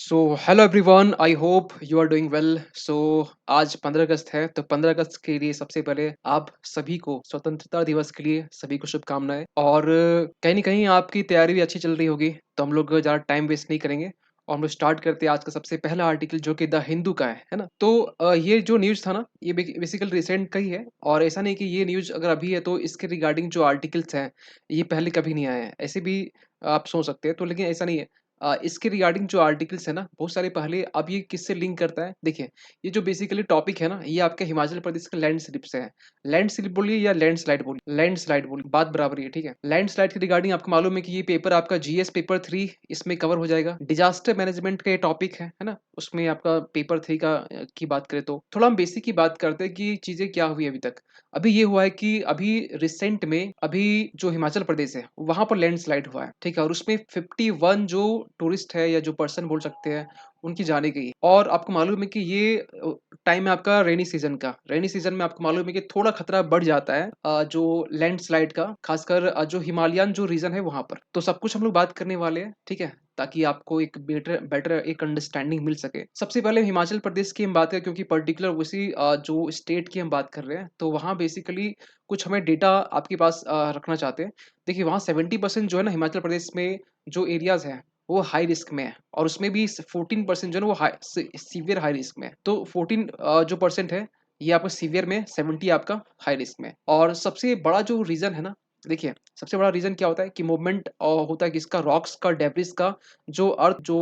So hello everyone, I hope you are doing well. आज 15 अगस्त है, तो 15 अगस्त के लिए सबसे पहले आप सभी को स्वतंत्रता दिवस के लिए सभी को शुभकामनाएं। और कहीं ना कहीं आपकी तैयारी भी अच्छी चल रही होगी, तो हम लोग ज़्यादा टाइम वेस्ट नहीं करेंगे और हम लोग स्टार्ट करते हैं आज का सबसे पहला आर्टिकल, जो कि द हिंदू का है ना। तो ये जो न्यूज़ था ना, ये बेसिकली रिसेंट का ही है। और ऐसा नहीं कि ये न्यूज़ अगर अभी है तो इसके रिगार्डिंग जो आर्टिकल्स हैं ये पहले कभी नहीं आए हैं, ऐसे भी आप सोच सकते हैं। तो लेकिन ऐसा नहीं है। इसके रिगार्डिंग जो आर्टिकल्स है ना बहुत सारे पहले। अब ये किससे लिंक करता है, देखिए। ये जो बेसिकली टॉपिक है ना, ये आपके हिमाचल प्रदेश के लैंड स्लिप से है। लैंड स्लिप बोलिए या लैंडस्लाइड बोलिए, लैंडस्लाइड बोलिए, बात बराबर ही है, ठीक है। लैंडस्लाइड के रिगार्डिंग आपको मालूम है कि ये पेपर आपका जीएस पेपर 3 इसमें कवर हो जाएगा। डिजास्टर मैनेजमेंट का ये टॉपिक है ना। उसमें आपका पेपर 3 का की बात करें तो थोड़ा हम बेसिक की बात करते हैं कि चीजें क्या हुई अभी तक। अभी ये हुआ है कि अभी रिसेंट में अभी जो हिमाचल प्रदेश है वहां पर लैंडस्लाइड हुआ है, ठीक है। और उसमें 51 जो टूरिस्ट है या जो पर्सन बोल सकते हैं उनकी जाने गई। और आपको मालूम है कि ये टाइम है आपका रेनी सीजन का। रेनी सीजन में आपको मालूम है कि थोड़ा खतरा बढ़ जाता है जो लैंडस्लाइड का, खासकर जो हिमालयन जो रीजन है वहां पर। तो सब कुछ हम लोग बात करने वाले हैं, ठीक है, ताकि आपको एक बेटर बेटर एक अंडरस्टैंडिंग मिल सके। सबसे पहले हिमाचल प्रदेश की हम बात करें, क्योंकि पर्टिकुलर उसी जो स्टेट की हम बात कर रहे हैं, तो वहाँ बेसिकली कुछ हमें डेटा आपके पास रखना चाहते हैं। देखिए, वहाँ 70% जो है ना हिमाचल प्रदेश में जो एरियाज हैं वो हाई रिस्क में है। और उसमें भी 14% जो है ना वो सीवियर हाई रिस्क में है। तो 14 जो परसेंट है ये आपका सीवियर में, 70 आपका हाई रिस्क में। और सबसे बड़ा जो रीजन है ना, देखिए, सबसे बड़ा रीजन क्या होता है कि मूवमेंट होता है किसका, रॉक्स का, डेब्रिस का, जो अर्थ जो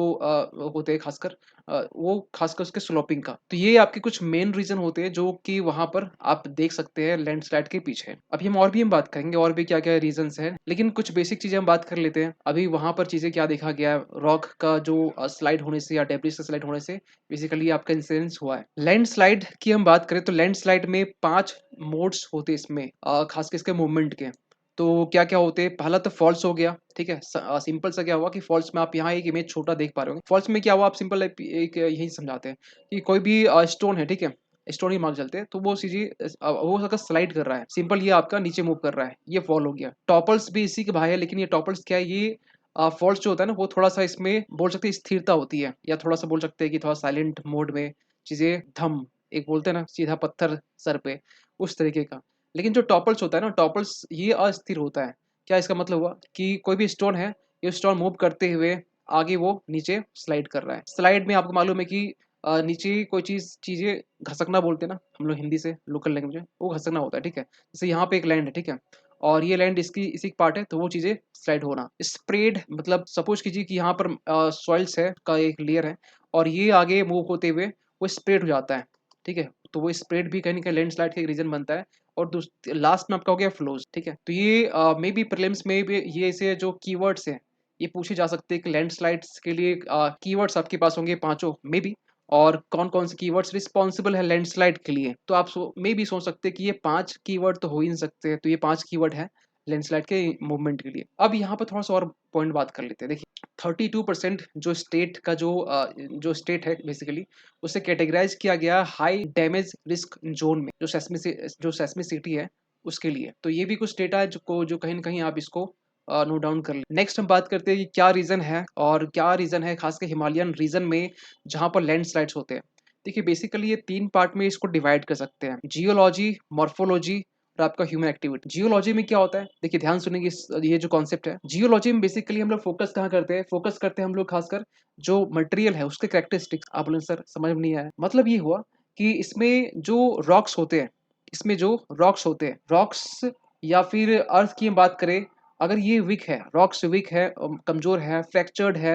होते हैं खासकर, वो खासकर उसके स्लोपिंग का। तो ये आपके कुछ मेन रीजन होते हैं जो कि वहां पर आप देख सकते हैं लैंडस्लाइड के पीछे। अभी हम बात करेंगे और भी क्या क्या रीजंस हैं, लेकिन कुछ बेसिक चीजें हम बात कर लेते हैं। अभी वहां पर चीजें क्या देखा गया है, रॉक का जो स्लाइड होने से या डेब्रिस का स्लाइड होने से बेसिकली आपका इंसिडेंस हुआ है। लैंडस्लाइड की हम बात करें तो लैंडस्लाइड में 5 मोड्स होते हैं इसमें, खासकर इसके मूवमेंट के। तो क्या क्या होते हैं, पहला तो फॉल्स हो गया, ठीक है। सिंपल सा क्या हुआ कि फॉल्स में आप यहाँ एक इमेज छोटा देख पा रहे होंगे। फॉल्स में क्या हुआ, आप सिंपल एक यही समझाते हैं कि कोई भी स्टोन है, ठीक है, स्टोन ही मान के चलते हैं, तो वो सीधी वो अगर स्लाइड कर रहा है, सिंपल ये आपका नीचे मूव कर रहा है, ये फॉल हो गया। टॉपल्स भी इसी के भाई है, लेकिन ये टॉपल्स क्या है, ये फॉल्स जो होता है ना वो थोड़ा सा इसमें बोल सकते हैं स्थिरता होती है, या थोड़ा सा बोल सकते हैं कि थोड़ा साइलेंट मोड में चीजें धम, एक बोलते हैं ना सीधा पत्थर सर पे, उस तरीके का। लेकिन जो टॉपल्स होता है ना, टॉपल्स ये अस्थिर होता है। क्या इसका मतलब हुआ कि कोई भी स्टोन है, ये स्टोन मूव करते हुए आगे वो नीचे स्लाइड कर रहा है। स्लाइड में आपको मालूम है कि नीचे कोई चीजें घसकना बोलते हैं ना हम लोग हिंदी से, लोकल लैंग्वेज में, वो घसकना होता है, ठीक है। जैसे यहाँ पे एक लैंड है, ठीक है, और ये लैंड इसकी इसी पार्ट है, तो वो चीजें स्लाइड होना। स्प्रेड मतलब सपोज कीजिए कि यहाँ पर सॉइल्स है का एक लेयर है, और ये आगे मूव होते हुए वो स्प्रेड हो जाता है, ठीक है। तो वो स्प्रेड भी कहीं ना कहीं लैंडस्लाइड का एक रीजन बनता है। और लास्ट में आपका हो गया फ्लोज, ठीक है। तो ये मे बी प्रीलिम्स में भी ये ऐसे जो कीवर्ड्स हैं ये पूछे जा सकते हैं कि लैंडस्लाइड्स के लिए कीवर्ड्स आपके पास होंगे पांचों मे बी, और कौन कौन से कीवर्ड्स रिस्पॉन्सिबल है लैंडस्लाइड के लिए। तो आप मे भी सोच सकते हैं कि ये 5 कीवर्ड तो हो ही नहीं सकते, तो ये 5 कीवर्ड है लैंडस्लाइड के मूवमेंट के लिए। अब यहाँ पर थोड़ा सा और पॉइंट बात कर लेते हैं। देखिए, 32% जो स्टेट का जो स्टेट है बेसिकली, उसे कैटेगराइज किया गया हाई डैमेज रिस्क जोन में, जो सेस्मिसिटी है उसके लिए। तो ये भी कुछ डेटा है जो कहीं ना कहीं आप इसको नोट डाउन कर ले। नेक्स्ट हम बात करते हैं कि क्या रीजन है, और क्या रीजन है खासकर हिमालयन रीजन में जहां पर लैंडस्लाइड्स होते हैं। देखिए, बेसिकली ये 3 पार्ट में इसको डिवाइड कर सकते हैं, जियोलॉजी, मॉर्फोलॉजी और आपका ह्यूमन एक्टिविटी। जियोलॉजी में क्या होता है, देखिए ध्यान सुनेंगे, ये जो कॉन्सेप्ट है जियोलॉजी में, बेसिकली हम लोग फोकस कहाँ करते हैं, फोकस करते हैं हम लोग खासकर जो मटेरियल है उसके कैरेक्टरिस्टिक्स। आप बोले सर समझ में नहीं आया, मतलब ये हुआ कि इसमें जो रॉक्स होते हैं, इसमें जो रॉक्स होते हैं, रॉक्स या फिर अर्थ की हम बात करें, अगर ये वीक है, रॉक्स वीक है, कमजोर है, फ्रैक्चर्ड है,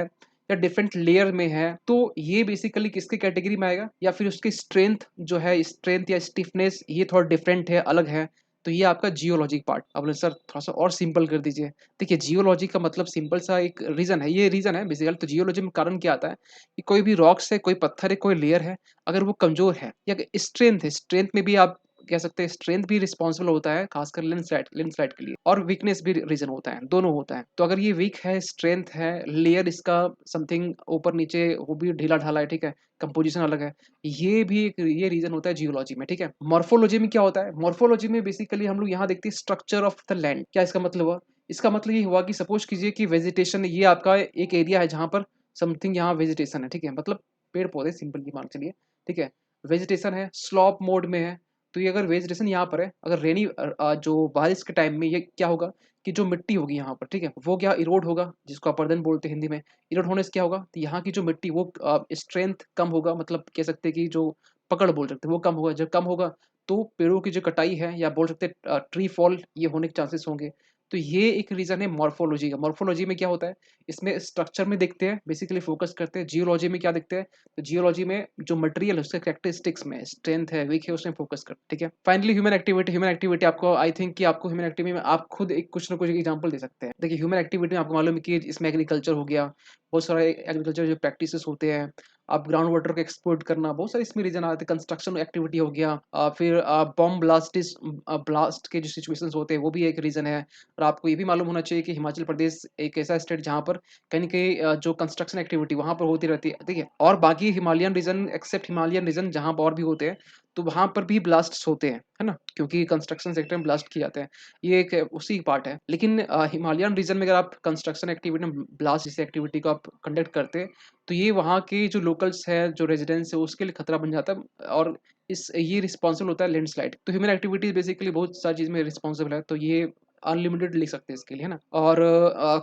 या डिफरेंट लेयर में है, तो ये बेसिकली किसके कैटेगरी में आएगा, या फिर उसकी स्ट्रेंथ जो है, स्ट्रेंथ या स्टिफनेस ये थोड़ा डिफरेंट है, अलग है। तो ये आपका जियोलॉजी पार्ट। अब बोले सर थोड़ा सा और सिंपल कर दीजिए। देखिए, जियोलॉजी का मतलब सिंपल सा एक रीजन है, ये रीजन है बेसिकली। तो जियोलॉजी में कारण क्या आता है कि कोई भी रॉक्स है, कोई पत्थर है, कोई लेयर है, अगर वो कमजोर है, या स्ट्रेंथ है, स्ट्रेंथ में भी आप कह सकते हैं स्ट्रेंथ भी रिस्पॉन्सिबल होता है खासकर लेंसलाइट के लिए, और वीकनेस भी रीजन होता है, दोनों होता है। तो अगर ये वीक है, स्ट्रेंथ है, लेयर इसका समथिंग ऊपर नीचे वो भी ढीला ढाला है, ठीक है, कंपोजिशन अलग है, ये भी एक ये रीजन होता है जियोलॉजी में, ठीक है। मॉर्फोलॉजी में क्या होता है, मॉर्फोलॉजी में बेसिकली हम लोग यहाँ देखते हैं स्ट्रक्चर ऑफ द लैंड। क्या इसका मतलब हुआ, इसका मतलब ये हुआ कि सपोज कीजिए कि वेजिटेशन, ये आपका एक एरिया है जहाँ पर समथिंग यहाँ वेजिटेशन है, ठीक है? मतलब पेड़-पौधे सिंपल की मान चलिए, ठीक है? वेजिटेशन है, स्लॉप मोड में है, तो ये अगर वेजिटेशन यहाँ पर है, अगर जो बारिश के टाइम में ये क्या होगा कि जो मिट्टी होगी यहाँ पर, ठीक है? वो क्या इरोड होगा, जिसको अपर्दन बोलते हैं हिंदी में। इरोड होने से क्या होगा, तो यहाँ की जो मिट्टी वो स्ट्रेंथ कम होगा, मतलब कह सकते हैं कि जो पकड़ बोल सकते हैं वो कम होगा। जब कम होगा तो पेड़ों की जो कटाई है या बोल सकते हैं ट्री फॉल ये होने के चांसेस होंगे। तो ये एक रीज़न है मॉर्फोलॉजी का। मॉर्फोलॉजी में क्या होता है, इसमें स्ट्रक्चर में देखते हैं, बेसिकली फ़ोकस करते हैं। जियोलॉजी में क्या देखते हैं, तो जियोलॉजी में जो मटेरियल है उसके कैरेक्टरिस्टिक्स में स्ट्रेंथ है, वीक है, उसमें फ़ोकस करते हैं, ठीक है? फाइनली ह्यूमन एक्टिविटी आपको आई थिंक कि आपको ह्यूमन एक्टिविटी में आप खुद एक कुछ ना कुछ एग्ज़ाम्पल दे सकते हैं। देखिए ह्यूमन एक्टिविटी में आपको मालूम है कि इसमें एग्रीकल्चर हो गया, बहुत सारे एग्रीकल्चर जो प्रैक्टिसेस होते हैं, आप ग्राउंड वाटर को एक्सप्लोइट करना, बहुत सारे इसमें रीज़न आते हैं। कंस्ट्रक्शन एक्टिविटी हो गया, फिर बॉम्ब ब्लास्ट के जो सिचुएशंस होते हैं वो भी एक रीज़न है। और आपको ये भी मालूम होना चाहिए कि हिमाचल प्रदेश एक ऐसा स्टेट जहाँ पर कहीं न कहीं जो कंस्ट्रक्शन एक्टिविटी वहाँ पर होती रहती है, ठीक है? और बाकी Himalayan region except Himalayan region जहाँ पर और भी होते हैं, तो वहाँ पर भी ब्लास्ट्स होते हैं, है ना? क्योंकि कंस्ट्रक्शन सेक्टर में ब्लास्ट किए जाते हैं। ये एक उसी पार्ट है। लेकिन हिमालयन रीजन में अगर आप कंस्ट्रक्शन एक्टिविटी में ब्लास्ट जैसी एक्टिविटी को आप कंडक्ट करते हैं, तो ये वहाँ के जो लोकल्स हैं, जो रेजिडेंट्स हैं, उसके लिए खतरा बन जाता है और इस ये रिस्पॉन्सिबल होता है लैंडस्लाइड। तो ह्यूमन एक्टिविटीज़ बेसिकली बहुत सारी चीज़ में रिस्पॉन्सिबल है, तो ये अनलिमिटेड लिख सकते हैं इसके लिए, है ना? और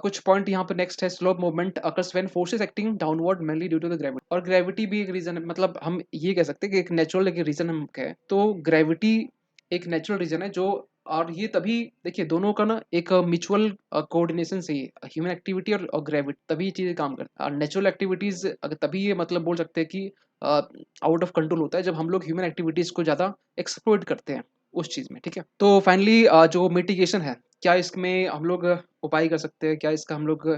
कुछ पॉइंट यहाँ पे नेक्स्ट है, slope movement occurs when forces acting downward mainly due to the gravity. और ग्रेविटी भी एक रीजन है, मतलब हम ये कह सकते हैं कि एक नेचुरल एक रीजन हम कहें तो ग्रेविटी एक नेचुरल रीजन है जो, और ये तभी देखिए दोनों का ना एक म्यूचुअल कोऑर्डिनेशन से ही ह्यूमन एक्टिविटी और ग्रेविटी तभी ये चीजें काम करती है। नेचुरल एक्टिविटीज अगर तभी ये मतलब बोल सकते हैं कि आउट ऑफ कंट्रोल होता है जब हम लोग ह्यूमन एक्टिविटीज को ज्यादा एक्सप्लोइट करते हैं उस चीज में, ठीक है? तो फाइनली जो मिटिगेशन है, क्या इसमें हम लोग उपाय कर सकते हैं, क्या इसका हम लोग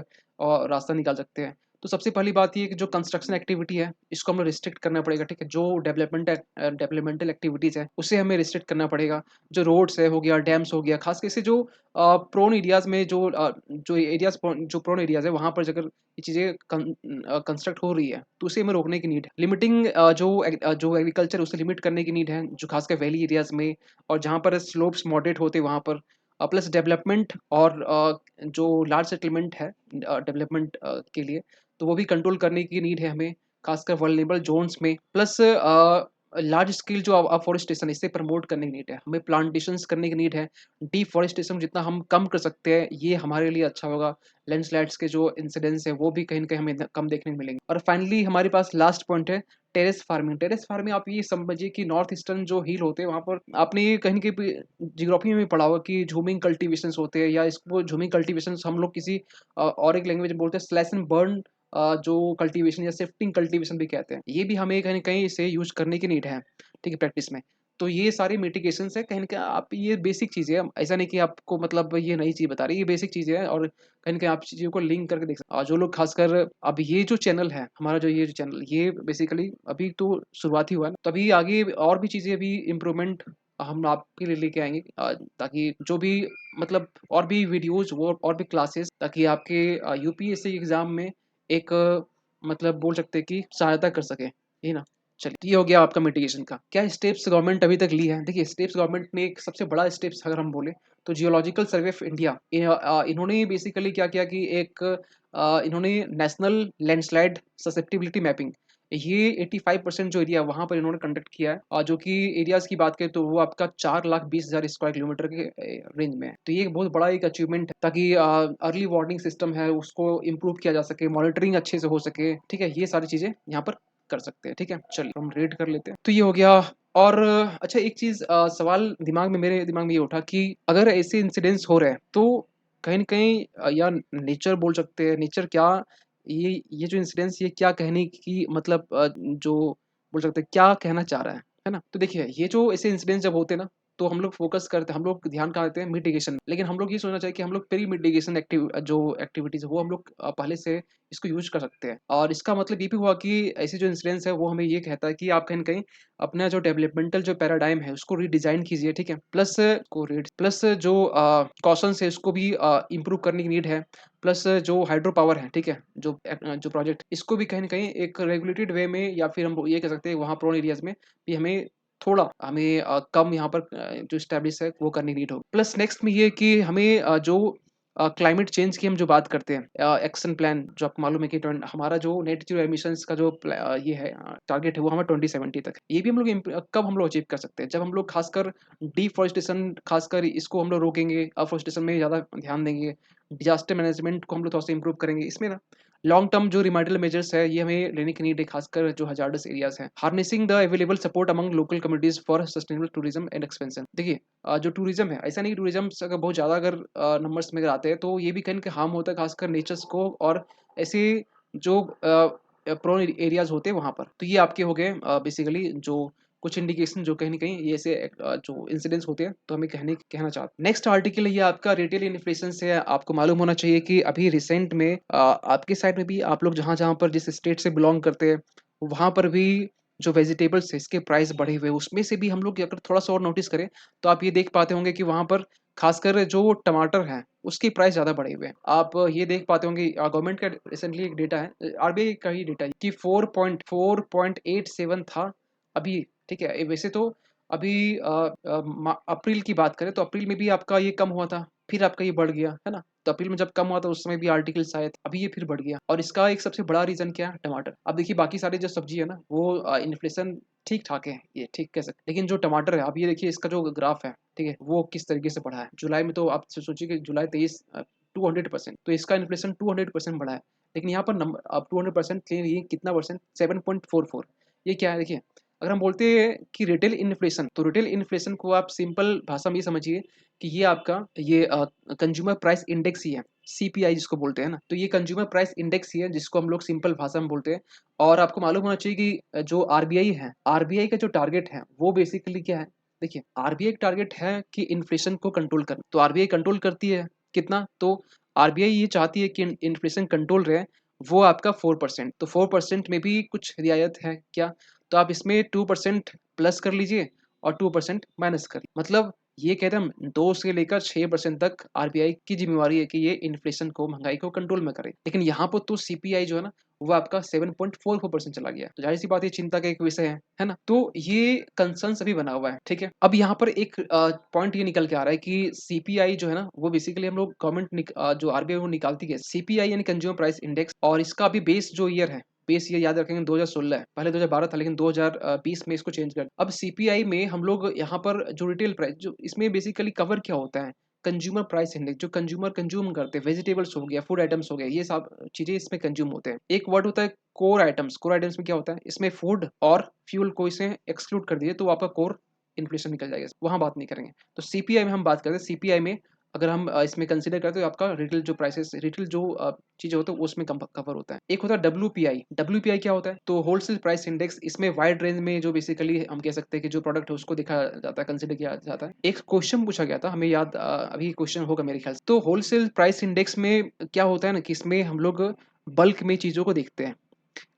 रास्ता निकाल सकते हैं? तो सबसे पहली बात ये कि जो कंस्ट्रक्शन एक्टिविटी है इसको हमें रिस्ट्रिक्ट करना पड़ेगा, ठीक है? जो डेवलपमेंटल एक्टिविटीज़ है उसे हमें रिस्ट्रिक्ट करना पड़ेगा। जो रोड्स है हो गया, डैम्स हो गया, खास करके से जो प्रोन एरियाज़ में जो एरियाज़ जो प्रोन एरियाज़ है वहाँ पर अगर ये चीज़ें कंस्ट्रक्ट हो रही है तो उसे हमें रोकने की नीड है। लिमिटिंग जो एग्रीकल्चर उसे लिमिट करने की नीड है, जो खासकर वैली एरियाज़ में और जहाँ पर स्लोप्स मॉडरेट होते हैं वहाँ पर। प्लस डेवलपमेंट और जो लार्ज सेटलमेंट है डेवलपमेंट के लिए, तो वो भी कंट्रोल करने की नीड है हमें, खासकर वल्नरेबल ज़ोन्स में। प्लस लार्ज स्केल जो अफ़ॉरेस्टेशन इसे प्रमोट करने की नीड है। हमें प्लांटेशंस करने की नीड है। डिफ़ॉरेस्टेशन जितना हम कम कर सकते हैं, ये हमारे लिए अच्छा होगा। लैंडस्लाइड्स के जो इंसिडेंट्स हैं, वो भी कहीं न कहीं हमें कम देखने को मिलेंगे। और फाइनली हमारे पास लास्ट पॉइंट है टेरेस फार्मिंग। टेरेस फार्मिंग आप ये समझिए कि नॉर्थ ईस्टर्न जो हिल होते हैं, वहाँ पर आपने ये कहीं न कहीं ज्योग्राफी में पढ़ा होगा कि झूमिंग कल्टीवेशंस होते हैं, या इसको झूमिंग कल्टीवेशंस हम लोग किसी और एक लैंग्वेज में बोलते हैं स्लैश एंड बर्न जो कल्टीवेशन या शिफ्टिंग कल्टीवेशन भी कहते हैं। ये भी हमें कहीं न कहीं इसे यूज़ करने की नीड है, ठीक है, प्रैक्टिस में। तो ये सारी मिटिगेशंस है, कहीं न कहीं आप ये बेसिक चीज़ें हैं, ऐसा नहीं कि आपको मतलब ये नई चीज़ बता रही है, ये बेसिक चीज़ें हैं और कहीं न कहीं आप चीज़ों को लिंक करके देख सकते हैं। जो लोग खासकर अब ये जो चैनल है, हमारा जो ये जो चैनल, ये बेसिकली अभी तो शुरुआत ही हुआ है ना, तो अभी आगे और भी चीज़ें अभी इम्प्रूवमेंट हम आपके लिए लेके आएँगे, ताकि जो भी मतलब और भी वीडियोज़ वो और भी क्लासेस, ताकि आपके यूपीएससी एग्ज़ाम में एक मतलब बोल सकते हैं कि सहायता कर सके, है ना? चलिए, तो ये हो गया आपका मिटिगेशन का। क्या स्टेप्स गवर्नमेंट अभी तक ली है? देखिए स्टेप्स गवर्नमेंट ने एक सबसे बड़ा स्टेप्स अगर हम बोलें तो जियोलॉजिकल सर्वे ऑफ इंडिया, इन्होंने बेसिकली क्या किया कि इन्होंने नेशनल लैंडस्लाइड ससेप्टिबिलिटी मैपिंग, ये 85% जो एरिया है वहाँ पर इन्होंने कंडक्ट किया है, और जो कि एरियाज़ की बात करें तो वो आपका 4,20,000 स्क्वायर किलोमीटर के रेंज में है। तो ये एक बहुत बड़ा एक अचीवमेंट है, ताकि अर्ली वार्निंग सिस्टम है उसको इम्प्रूव किया जा सके, मॉनिटरिंग अच्छे से हो सके, ठीक है? ये सारी चीज़ें यहाँ पर कर सकते हैं, ठीक है? चलिए हम रेट कर लेते हैं। तो ये हो गया। और अच्छा एक चीज़ सवाल मेरे दिमाग में ये उठा कि अगर ऐसे इंसिडेंट्स हो रहे हैं तो कहीं न कहीं या नेचर बोल सकते हैं, नेचर क्या ये जो इंसिडेंट्स ये क्या कहने की मतलब जो बोल सकते हैं क्या कहना चाह रहा है ना? तो देखिए ये जो ऐसे इंसिडेंट्स जब होते हैं ना, तो हम लोग फ़ोकस करते हैं, हम लोग ध्यान कहाँ देते हैं मिटिगेशन, लेकिन हम लोग ये सोचना चाहिए कि हम लोग प्री मिटिगेशन जो एक्टिविटीज़ है वो हम लोग पहले से इसको यूज़ कर सकते हैं। और इसका मतलब ये भी हुआ कि ऐसे जो इंसिडेंट्स है वो हमें ये कहता है कि आप कहीं न कहीं अपना जो डेवलपमेंटल जो पैराडाइम है उसको रीडिज़ाइन कीजिए, ठीक है? प्लस जो कॉशंस है उसको भी इम्प्रूव करने की नीड है। प्लस जो हाइड्रो पावर है, ठीक है? जो प्रोजेक्ट इसको भी कहीं न कहीं एक रेगुलेटेड वे में, या फिर हम ये कह सकते हैं वहाँ प्रोन एरियाज़ में भी हमें कम यहाँ पर जो एस्टेब्लिश है वो करने की नीड होगी। प्लस नेक्स्ट में ये कि हमें जो क्लाइमेट चेंज की हम जो बात करते हैं, एक्शन प्लान जो आपको मालूम है कि हमारा जो नेट जीरो एमिशंस का जो ये है टारगेट है वो हमें 2070 तक है। ये भी हम लोग कब हम लोग अचीव कर सकते हैं, जब हम लोग खासकर डिफॉरेस्टेशन, खासकर इसको हम लोग रोकेंगे, अफॉरेस्टेशन में ज़्यादा ध्यान देंगे, डिजास्टर मैनेजमेंट को हम लोग थोड़ा सा इंप्रूव करेंगे। इसमें ना लॉन्ग टर्म जो रिमाइडल मेजर्स है ये हमें लेने की नीड है, खासकर जो हजार्डस एरियाज हैं। Harnessing the available support among local communities for sustainable tourism and expansion. देखिए जो टूरिज्म है, ऐसा नहीं टूरिज्म अगर बहुत ज़्यादा अगर नंबर्स में अगर आते हैं तो ये भी कहीं ना हार्म होता है, खासकर नेचर्स को, और ऐसे जो प्रोन एरियाज होते हैं वहाँ पर। तो ये आपके हो गए बेसिकली जो कुछ इंडिकेशन जो कहीं ना कहीं ये ऐसे जो इंसिडेंट्स होते हैं तो हमें कहना चाहते हैं। नेक्स्ट आर्टिकल है ये आपका रिटेल इन्फ्लेशन से। आपको मालूम होना चाहिए कि अभी रिसेंट में आपके साइड में भी आप लोग जहाँ जहाँ पर जिस स्टेट से बिलोंग करते हैं वहाँ पर भी जो वेजिटेबल्स है इसके प्राइस बढ़े हुए हैं। उसमें से भी हम लोग अगर थोड़ा सा और नोटिस करें तो आप ये देख पाते होंगे कि वहाँ पर खासकर जो टमाटर है उसकी प्राइस ज़्यादा बढ़े हुए हैं। आप ये देख पाते होंगे गवर्नमेंट का रिसेंटली एक डेटा है, आरबीआई का ही डेटा है कि 4.87 था अभी। ठीक है, वैसे तो अभी अप्रैल की बात करें तो अप्रैल में भी आपका ये कम हुआ था, फिर आपका ये बढ़ गया है ना। तो अप्रैल में जब कम हुआ था उस समय भी आर्टिकल्स आए थे, अभी ये फिर बढ़ गया। और इसका एक सबसे बड़ा रीजन क्या है, टमाटर। अब देखिए बाकी सारे जो सब्जी है ना वो इन्फ्लेशन ठीक ठाक है, ये ठीक कह सकते, लेकिन जो टमाटर है आप ये देखिए इसका जो ग्राफ है, ठीक है, वो किस तरीके से बढ़ा है। जुलाई में तो आप सोचिए कि जुलाई 23 200%, तो इसका इन्फ्लेशन 200% बढ़ा है। लेकिन यहाँ पर नंबर अब 200% ये कितना परसेंट, 7.44। ये क्या है देखिए, अगर हम बोलते हैं कि रिटेल इन्फ्लेशन, तो रिटेल इन्फ्लेशन को आप सिंपल भाषा में ये समझिए कि ये आपका ये कंज्यूमर प्राइस इंडेक्स ही है, सीपीआई जिसको बोलते हैं ना। तो ये कंज्यूमर प्राइस इंडेक्स ही है जिसको हम लोग सिंपल भाषा में बोलते हैं। और आपको मालूम होना चाहिए कि जो आरबीआई है, आरबीआई का जो टारगेट है वो बेसिकली क्या है। देखिए आरबीआई का टारगेट है कि इन्फ्लेशन को कंट्रोल करना। तो आरबीआई कंट्रोल करती है कितना, तो आरबीआई ये चाहती है कि इन्फ्लेशन कंट्रोल रहे, वो आपका 4%। तो 4% में भी कुछ रियायत है क्या, तो आप इसमें 2% प्लस कर लीजिए और 2% माइनस कर, मतलब ये कह रहे हम 2 से लेकर 6% तक आरबीआई की जिम्मेवारी है कि ये इन्फ्लेशन को, महंगाई को कंट्रोल में करे। लेकिन यहाँ पर तो सीपीआई जो है ना वो आपका 7.44% चला गया। तो जाहिर सी बात, ये चिंता का एक विषय है ना। तो ये कंसर्न अभी बना हुआ है। ठीक है, अब यहाँ पर एक पॉइंट ये निकल के आ रहा है कि सीपीआई जो है ना वो बेसिकली हम लोग गवर्नमेंट जो आरबीआई वो निकालती है सीपीआई यानी कंज्यूमर प्राइस इंडेक्स, और इसका अभी बेस जो ईयर है, बेस ये याद रखेंगे 2016 है, पहले 2012 था लेकिन 2020 में इसको चेंज कर। अब सीपीआई में हम लोग यहाँ पर जो रिटेल प्राइस, जो इसमें बेसिकली कवर क्या होता है, कंज्यूमर प्राइस इंडेक्स, जो कंज्यूमर कंज्यूम करते हैं, वेजिटेबल्स हो गया, फूड आइटम्स हो गया, ये सब चीजें इसमें कंज्यूम होते हैं। एक वर्ड होता है कोर आइटम्स। कोर आइटम्स में क्या होता है, इसमें फूड और फ्यूल को इसे एक्सक्लूड कर दिए तो आपका कोर इन्फ्लेशन निकल जाएगा, वहां बात नहीं करेंगे। तो सीपीआई में हम बात करते हैं, सीपीआई में अगर हम इसमें कंसीडर करते हैं तो आपका रिटेल जो प्राइसेस, रिटेल जो चीजें होते हैं वो उसमें कवर होता है। एक होता है डब्ल्यूपीआई। डब्ल्यूपीआई क्या होता है, तो होलसेल प्राइस इंडेक्स। इसमें वाइड रेंज में जो बेसिकली हम कह सकते हैं कि जो प्रोडक्ट है उसको देखा जाता है, कंसीडर किया जाता है। एक क्वेश्चन पूछा गया था, हमें याद अभी क्वेश्चन होगा मेरे ख्याल से। तो होलसेल प्राइस इंडेक्स में क्या होता है ना कि इसमें हम लोग बल्क में चीजों को देखते हैं,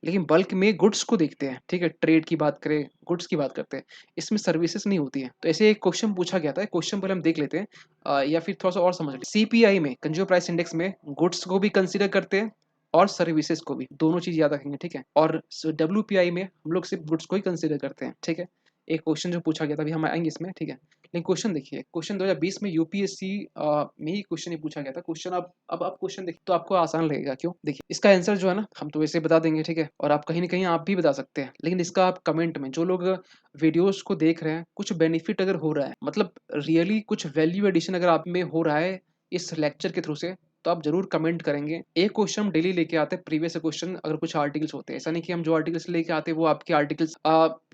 लेकिन बल्क में गुड्स को देखते हैं। ठीक है, ट्रेड की बात करें, गुड्स की बात करते हैं, इसमें सर्विसेज नहीं होती है। तो ऐसे एक क्वेश्चन पूछा गया था, क्वेश्चन पहले हम देख लेते हैं या फिर थोड़ा सा और समझ लेते हैं। सीपीआई में, कंज्यूमर प्राइस इंडेक्स में, गुड्स को भी कंसीडर करते हैं और सर्विसेज को भी, दोनों चीज याद रखेंगे। ठीक है, और डब्ल्यूपीआई में हम लोग सिर्फ गुड्स को ही कंसीडर करते हैं। ठीक है, एक क्वेश्चन जो पूछा गया था, अभी हम आएंगे इसमें। ठीक है, लेकिन क्वेश्चन देखिए, क्वेश्चन 2020 में यूपीएससी में ही क्वेश्चन ये पूछा गया था। क्वेश्चन अब आप क्वेश्चन देखिए तो आपको आसान लगेगा। क्यों, देखिए इसका आंसर जो है ना हम तो वैसे बता देंगे, ठीक है, और आप कहीं ना कहीं आप भी बता सकते हैं, लेकिन इसका आप कमेंट में, जो लोग वीडियोस को देख रहे हैं, कुछ बेनिफिट अगर हो रहा है, मतलब रियली कुछ वैल्यू एडिशन अगर आप में हो रहा है इस लेक्चर के थ्रू से, तो आप जरूर कमेंट करेंगे। एक क्वेश्चन हम डेली लेके आते हैं, प्रीवियस क्वेश्चन, अगर कुछ आर्टिकल्स होते हैं, ऐसा नहीं कि हम जो आर्टिकल्स लेके आते हैं वो आपके आर्टिकल्स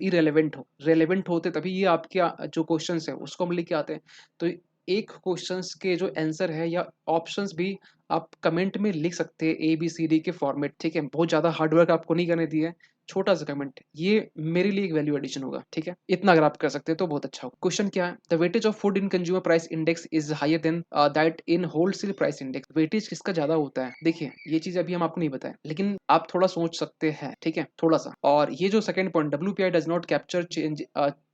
इरेलीवेंट हो, रेलेवेंट होते तभी ये आपके जो क्वेश्चंस है उसको हम लेके आते हैं। तो एक क्वेश्चंस के जो आंसर है या ऑप्शंस भी आप कमेंट में लिख सकते हैं, ए बी सी डी के फॉर्मेट। ठीक है, बहुत ज्यादा हार्डवर्क आपको नहीं करने दिया है, छोटा सा कमेंट, ये मेरे लिए एक वैल्यू एडिशन होगा। ठीक है, इतना अगर आप कर सकते हैं तो बहुत अच्छा होगा। क्वेश्चन क्या है, the weightage of food in consumer price index is higher than that in wholesale price index. Weightage किसका ज्यादा होता है, देखिए ये चीज अभी हम आपको नहीं बताए, लेकिन आप थोड़ा सोच सकते हैं। ठीक है, थोड़ा सा। और ये जो second point, WPI does not capture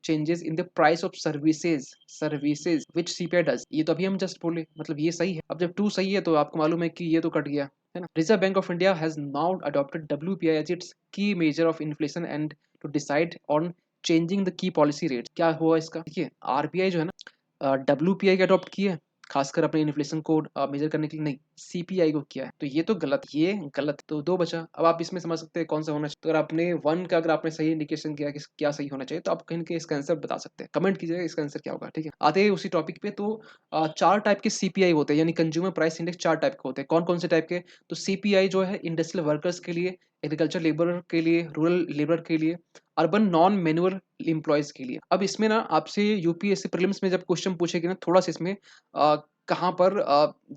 changes in the price of services which CPI does. ये तो अभी हम जस्ट बोले, मतलब ये सही है। अब जब टू सही है तो आपको मालूम है कि ये तो कट गया है ना। Reserve Bank of India has now adopted WPI as its key measure of inflation and to decide on changing the key policy rate. क्या हुआ इसका, देखिए आरबीआई जो है ना डब्ल्यूपीआई का अडॉप्ट किया है, खासकर अपने इन्फ्लेशन को मेजर करने के लिए नहीं, सीपीआई को किया है। तो ये तो गलत, ये गलत। तो 2 बचा। अब आप इसमें समझ सकते हैं कौन सा होना चाहिए। तो अगर आपने 1 का अगर आपने सही इंडिकेशन किया कि क्या सही होना चाहिए, तो आप कहीं न कहीं इसका आंसर बता सकते हैं। कमेंट कीजिएगा इसका आंसर क्या होगा, ठीक है? आते हैं उसी टॉपिक पे। तो 4 टाइप के सीपीआई होते हैं, यानी कंज्यूमर प्राइस इंडेक्स 4 टाइप के होते हैं। कौन-कौन से टाइप के? तो सीपीआई जो है इंडस्ट्रियल वर्कर्स के लिए, एग्रीकल्चर लेबर के लिए, रूरल लेबर के लिए, अर्बन नॉन मैनुअल एम्प्लॉइज़ के लिए। अब इसमें ना आपसे यूपीएससी प्रीलिम्स में जब क्वेश्चन पूछेगी ना, थोड़ा-सा इसमें कहाँ पर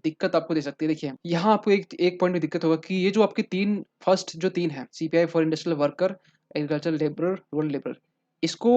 दिक्कत आपको दे सकती है। देखिए, यहाँ आपको एक एक पॉइंट में दिक्कत होगा कि ये जो आपके 3 फर्स्ट जो 3 हैं, CPI for industrial worker, agriculture labourer, rural labour, इसको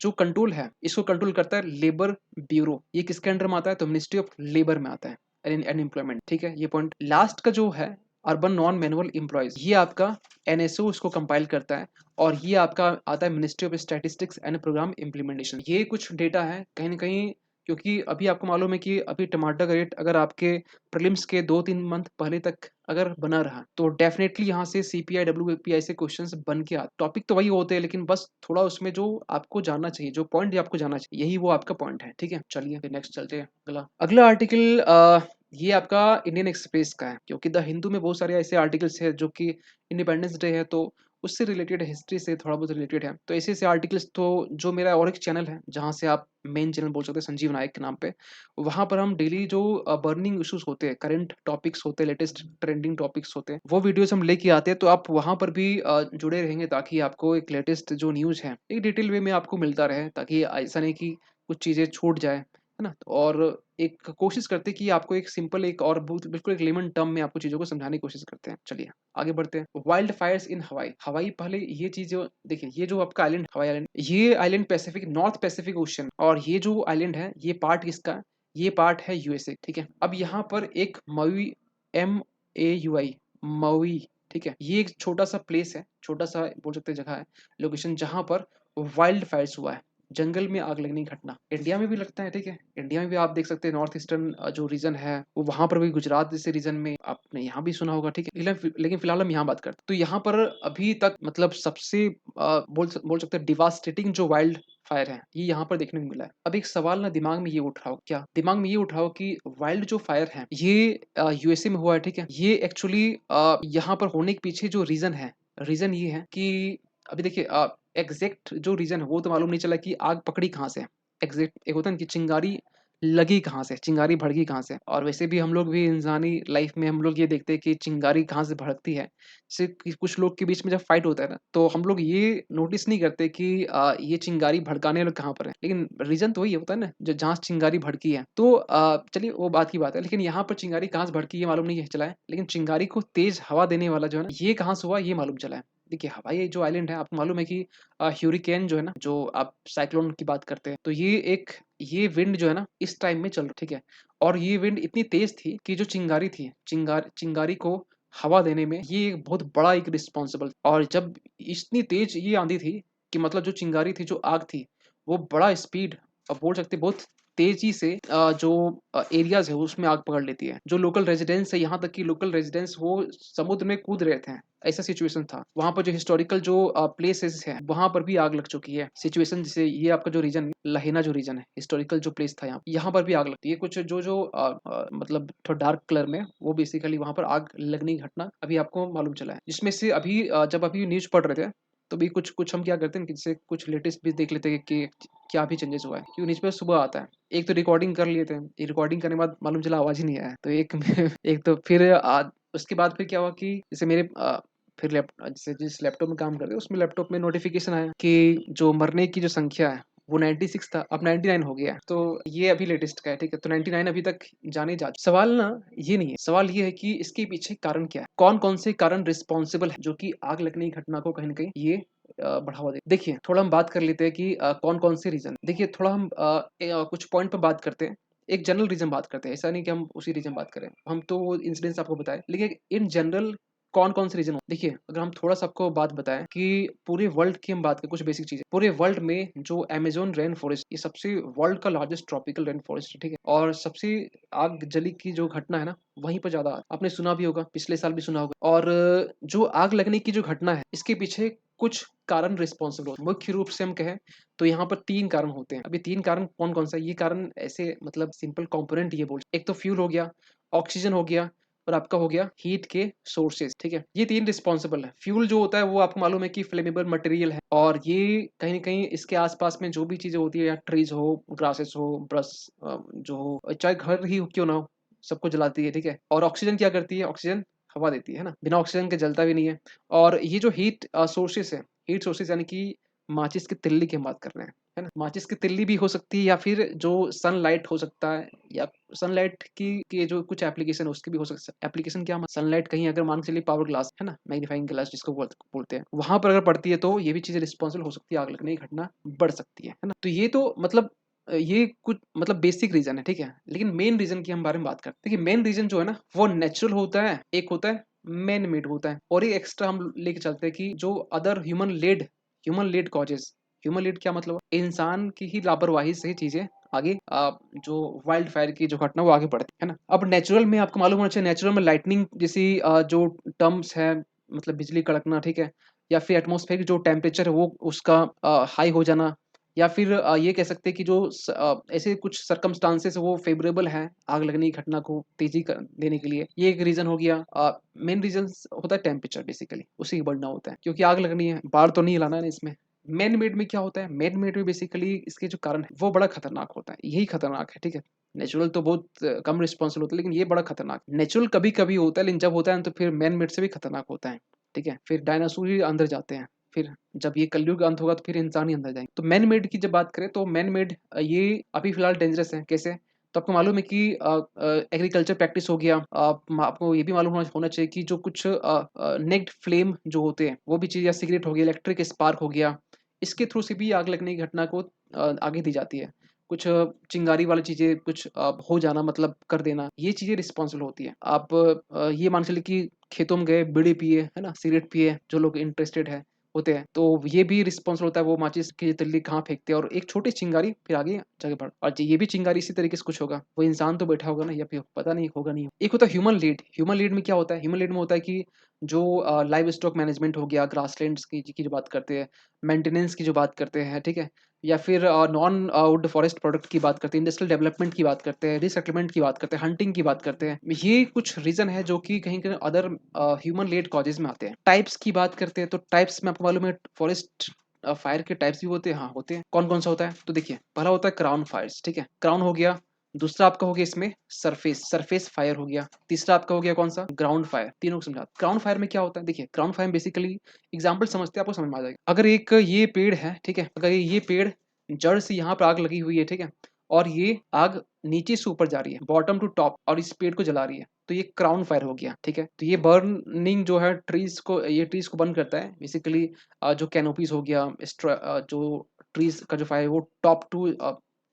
जो कंट्रोल है, इसको कंट्रोल करता है लेबर ब्यूरो। ये किसके अंडर में आता है? तो मिनिस्ट्री ऑफ लेबर में आता है, अनएम्प्लॉयमेंट, ठीक है? ये पॉइंट। लास्ट का जो है अर्बन नॉन मैनुअल एम्प्लॉइज़, ये आपका एनएसओ इसको कंपाइल करता है, और ये आपका आता है ministry of statistics and programme implementation. ये कुछ डेटा है कहीं न कहीं, क्योंकि अभी आपको मालूम है कि अभी टमाटर का रेट अगर आपके प्रीलिम्स के 2-3 मंथ पहले तक अगर बना रहा, तो डेफ़िनेटली यहाँ से सीपीआई, डब्ल्यूपीआई से क्वेश्चंस बन के टॉपिक तो वही होते हैं, लेकिन बस थोड़ा उसमें जो आपको जानना चाहिए, जो पॉइंट जो आपको जानना चाहिए, यही वो आपका पॉइंट है, ठीक है? चलिए फिर नेक्स्ट चलते हैं अगला। अगला आर्टिकल ये आपका इंडियन एक्सप्रेस का है, क्योंकि द हिंदू में बहुत सारे ऐसे आर्टिकल्स हैं जो कि इंडिपेंडेंस डे है, तो उससे रिलेटेड, हिस्ट्री से थोड़ा बहुत रिलेटेड है। तो ऐसे-ऐसे आर्टिकल्स, तो जो मेरा और एक चैनल है, जहाँ से आप मेन चैनल बोल सकते हैं, संजीव नायक के नाम पे, वहाँ पर हम डेली जो बर्निंग इश्यूज़ होते हैं, करंट टॉपिक्स होते हैं, लेटेस्ट ट्रेंडिंग टॉपिक्स होते हैं, वो वीडियोज़ हम लेके आते हैं। तो आप वहाँ पर भी जुड़े रहेंगे, ताकि आपको एक लेटेस्ट जो न्यूज़ है, एक डिटेल वे में आपको मिलता रहे, ताकि ऐसा नहीं कि कुछ चीज़ें छूट जाएँ, है ना? और एक कोशिश करते हैं कि आपको एक सिंपल, एक और बहुत बिल्कुल एक लेमन टर्म में आपको चीज़ों को समझाने की कोशिश करते हैं। चलिए आगे बढ़ते हैं। वाइल्ड फायर्स इन हवाई। हवाई, पहले ये चीज़ जो देखिए, ये जो आपका आइलैंड, हवाई आइलैंड, ये island Pacific, north Pacific ocean, और ये जो आइलैंड है, ये पार्ट किसका है? ये पार्ट है यूएसए, ठीक है? अब यहाँ पर एक मवी, MAUI, मवी, ठीक है? ये एक छोटा-सा प्लेस है, छोटा-सा बोल सकते हैं जगह है, लोकेशन, जहाँ पर वाइल्ड फायर्स हुआ है। जंगल में आग लगने की घटना। इंडिया में भी लगता है, ठीक है? इंडिया में भी आप देख सकते हैं, नॉर्थ ईस्टर्न जो रीजन है, वो वहाँ पर भी, गुजरात जैसे रीजन में आपने यहाँ भी सुना होगा, ठीक है? लेकिन फिलहाल हम यहाँ बात करते हैं। तो यहाँ पर अभी तक मतलब सबसे बोल सकते हैं डिवास्टेटिंग जो वाइल्ड फायर है, ये यहाँ पर देखने को मिला है। अब एक सवाल ना दिमाग में ये उठ रहा हो, क्या दिमाग में ये उठ रहा हो कि वाइल्ड जो फायर है, ये यूएसए में हुआ है, ठीक है? ये एक्चुअली यहाँ पर होने के पीछे जो रीजन है, रीजन ये है कि अभी देखिए, एग्जैक्ट जो रीजन है वो तो मालूम नहीं चला कि आग पकड़ी कहाँ से है। एग्जैक्ट एक होता है ना कि चिंगारी लगी कहाँ से, चिंगारी भड़की कहाँ से। और वैसे भी हम लोग भी इंसानी लाइफ में हम लोग ये देखते हैं कि चिंगारी कहाँ से भड़कती है। जैसे कि कुछ लोग के बीच में जब फाइट होता है ना, तो हम लोग ये नोटिस नहीं करते कि ये चिंगारी भड़काने वाले कहाँ पर है, लेकिन रीजन तो वही होता है ना, जो जहाँ से चिंगारी भड़की है। तो चलिए वो बात की बात है, लेकिन यहाँ पर चिंगारी कहाँ से भड़की ये मालूम नहीं चला है, लेकिन चिंगारी को तेज हवा देने वाला जो है ना, ये कहाँ से हुआ ये मालूम चला है। देखिए, हवाई जो आइलैंड है, आपको मालूम है कि ह्यूरिकेन जो है ना, जो आप साइक्लोन की बात करते हैं, तो ये विंड जो है ना, इस टाइम में चल रहा, ठीक है? और ये विंड इतनी तेज थी कि जो चिंगारी थी, चिंगारी को हवा देने में ये एक बहुत बड़ा एक रिस्पॉन्सिबल, और जब इतनी तेज ये आंधी थी कि मतलब जो चिंगारी थी, जो आग थी, वो बड़ा स्पीड, अब बोल सकते हैं बहुत तेजी से जो एरियाज है उसमें आग पकड़ लेती है। जो लोकल रेजिडेंट्स है, यहाँ तक कि लोकल रेजिडेंट्स वो समुद्र में कूद रहे थे, ऐसा सिचुएशन था। वहाँ पर जो हिस्टोरिकल जो प्लेसेस है, वहाँ पर भी आग लग चुकी है। सिचुएशन जैसे ये आपका जो रीजन, लहेना जो रीजन है, हिस्टोरिकल जो प्लेस था, यहाँ पर भी आग लगती है। कुछ जो जो मतलब थोड़ा डार्क कलर में, वो बेसिकली वहाँ पर आग लगने की घटना अभी आपको मालूम चला है। जिसमें से अभी जब अभी न्यूज़ पढ़ रहे थे, तो भी कुछ हम क्या करते हैं कि जैसे कुछ लेटेस्ट भी देख लेते हैं कि क्या भी चेंजेस हुआ है, क्योंकि न्यूज़ पेपर सुबह आता है। एक तो रिकॉर्डिंग कर लिए थे, ये रिकॉर्डिंग करने के बाद मालूम चला आवाज़ ही नहीं आया। तो एक एक तो फिर उसके बाद फिर क्या हुआ कि जैसे मेरे फिर जैसे जिस लैपटॉप में काम करते हैं, उसमें लैपटॉप में नोटिफ़िकेशन आया कि जो मरने की जो संख्या है, वो 96 था, अब 99 हो गया है। तो ये अभी लेटेस्ट का है, ठीक है? तो 99 अभी तक जाने जा सवाल ना ये नहीं है, सवाल ये है कि इसके पीछे कारण क्या है? कौन-कौन से कारण रिस्पॉन्सिबल है, जो कि आग लगने की घटना को कहीं न कहीं ये बढ़ावा दे। देखिए, थोड़ा हम बात कर लेते हैं कि कौन-कौन से रीज़न। देखिए, थोड़ा हम कुछ पॉइंट पे बात करते हैं। एक जनरल रीज़न बात करते हैं, ऐसा नहीं कि हम उसी रीज़न बात करें। हम तो वो इंसिडेंट्स आपको बताए, लेकिन इन जनरल कौन-कौन से रीज़न हो। देखिए, अगर हम थोड़ा-सा आपको बात बताएँ कि पूरे वर्ल्ड की हम बात करें, कुछ बेसिक चीज़ें। पूरे वर्ल्ड में जो अमेज़न रेन फॉरेस्ट, ये सबसे वर्ल्ड का लार्जेस्ट ट्रॉपिकल रेन फॉरेस्ट है, ठीक है? और सबसे आग जली की जो घटना है ना, वहीं पर ज़्यादा आपने सुना भी होगा, पिछले साल भी सुना होगा। और जो आग लगने की जो घटना है, इसके पीछे कुछ कारण रिस्पॉन्सिबल होते हैं। मुख्य रूप से हम कहें तो यहाँ पर 3 कारण होते हैं। अब ये 3 कारण कौन-कौन सा है? ये कारण ऐसे मतलब सिंपल कंपोनेंट ये बोल, एक तो फ्यूल हो गया, ऑक्सीजन हो गया और आपका हो गया हीट के सोर्सेज, ठीक है? ये 3 रिस्पॉन्सिबल है। फ्यूल जो होता है वो आपको मालूम है कि फ्लेमेबल मटेरियल है और ये कहीं न कहीं इसके आस-पास में जो भी चीज़ें होती है, या ट्रीज़ हो, ग्रासेस हो, जो हो, चाहे घर ही क्यों ना हो, सबको जलाती है, ठीक है? और ऑक्सीजन क्या करती है? ऑक्सीजन हवा देती है ना? बिना ऑक्सीजन के जलता भी नहीं है। और ये जो हीट सोर्सेस है, हीट सोर्सेस यानी कि माचिस की तिल्ली की हम बात कर रहे हैं, है ना? माचिस की तिल्ली भी हो सकती है, या फिर जो सनलाइट हो सकता है, या सनलाइट की के जो कुछ एप्लीकेशन है उसकी भी हो सकता है। एप्लीकेशन क्या, सनलाइट कहीं अगर मान के चलिए पावर ग्लास है ना, मैग्नीफाइंग ग्लास जिसको बोलते हैं, वहां पर अगर पड़ती है तो ये भी चीजें रिस्पॉन्सिबल हो सकती है, आग लगने की घटना बढ़ सकती है ना? तो ये तो मतलब ये कुछ मतलब बेसिक रीजन है, ठीक है? लेकिन मेन रीजन की हम बारे में बात करते हैं। देखिए मेन रीजन जो है ना वो नेचुरल होता है, एक होता है मैन मेड होता है, और एक एक्स्ट्रा हम लेके चलते हैं कि जो other human led causes. Human led क्या मतलब? इंसान की ही लापरवाही से ही चीजें आगे जो वाइल्ड फायर की जो घटना वो आगे बढ़ती है ना? अब नेचुरल में आपको मालूम होना चाहिए, नेचुरल में लाइटनिंग जैसी जो टर्म्स है, मतलब बिजली कड़कना, ठीक है? या फिर एटमॉस्फेयर की जो टेम्परेचर है वो उसका हाई हो जाना, या फिर ये कह सकते हैं कि जो ऐसे कुछ सर्कमस्टांसेस वो फेवरेबल हैं आग लगने की घटना को तेजी कर देने के लिए, ये एक रीजन हो गया। मेन रीजन होता है टेम्परेचर, बेसिकली उसी की बढ़ना होता है, क्योंकि आग लगनी है, बाहर तो नहीं लाना है ना इसमें। मैन मेड में क्या होता है? मैन मेड में बेसिकली इसके जो कारण है वो बड़ा खतरनाक होता है, यही खतरनाक है, ठीक है? नेचुरल तो बहुत कम रिस्पॉन्सिबल होता है, लेकिन ये बड़ा खतरनाक। नेचुरल कभी कभी होता है, लेकिन जब होता है तो फिर मैन मेड से भी खतरनाक होता है, ठीक है? फिर डायनासोर ही अंदर जाते हैं, फिर जब ये कलयुग अंत होगा तो फिर इंसान ही अंदर जाएंगे। तो मैन मेड की जब बात करें तो मैन मेड ये अभी फिलहाल डेंजरस है। कैसे? तो आपको मालूम है कि एग्रीकल्चर प्रैक्टिस हो गया, आपको ये भी मालूम होना चाहिए कि जो कुछ नेक्ड फ्लेम जो होते हैं वो भी चीज़, या सिगरेट हो गया, इलेक्ट्रिक स्पार्क हो गया, इसके थ्रू से भी आग लगने की घटना को आगे दी जाती है। कुछ चिंगारी वाली चीज़ें कुछ हो जाना, मतलब कर देना, ये चीज़ें रिस्पॉन्सिबल होती है। आप ये मान के चलिए कि खेतों में गए, बीड़ी पिए, है ना, सिगरेट पिए, जो लोग इंटरेस्टेड है होते हैं, तो ये भी रिस्पॉन्सिबल होता है, वो माचिस की तिल्ली कहाँ फेंकते हैं, और एक छोटी चिंगारी फिर आगे जाके बढ़, और ये भी चिंगारी इसी तरीके से कुछ होगा, वो इंसान तो बैठा होगा ना, या फिर पता नहीं होगा नहीं। एक होता है ह्यूमन लीड। ह्यूमन लीड में क्या होता है? ह्यूमन लीड में होता है कि जो लाइव स्टॉक मैनेजमेंट हो गया, ग्रासलैंड्स की जो बात करते हैं, मेंटेनेंस की जो बात करते हैं, ठीक है? या फिर नॉन वुड फॉरेस्ट प्रोडक्ट की बात करते हैं, इंडस्ट्रियल डेवलपमेंट की बात करते हैं, रिसेटलमेंट की बात करते हैं, हंटिंग की बात करते हैं। ये कुछ रीजन है जो कि कहीं कहीं अदर ह्यूमन लेड कॉजेज में आते हैं। टाइप्स की बात करते हैं तो टाइप्स में आपको मालूम है फॉरेस्ट फायर के टाइप्स भी होते हैं। हाँ होते हैं। कौन कौन सा होता है? तो देखिए पहला होता है क्राउन फायर्स, ठीक है? क्राउन हो गया। दूसरा आपका हो गया इसमें सरफेस सरफेस फायर हो गया। तीसरा आपका हो गया कौन सा? Ground fire. तीनों को समझा। ग्राउंड फायर में क्या होता है? देखिए ग्राउंड फायर बेसिकली एग्जाम्पल समझते हैं, आपको समझ में आ जाएगा। अगर एक ये पेड़ है, ठीक है? अगर ये पेड़ जड़ से यहाँ पर आग लगी हुई है, ठीक है? और ये आग नीचे से ऊपर जा रही है, बॉटम टू टॉप, और इस पेड़ को जला रही है, तो ये क्राउन फायर हो गया, ठीक है? तो ये बर्निंग जो है ट्रीज को बर्न करता है बेसिकली। जो कैनोपीज हो गया, जो ट्रीज का जो फायर है वो टॉप टू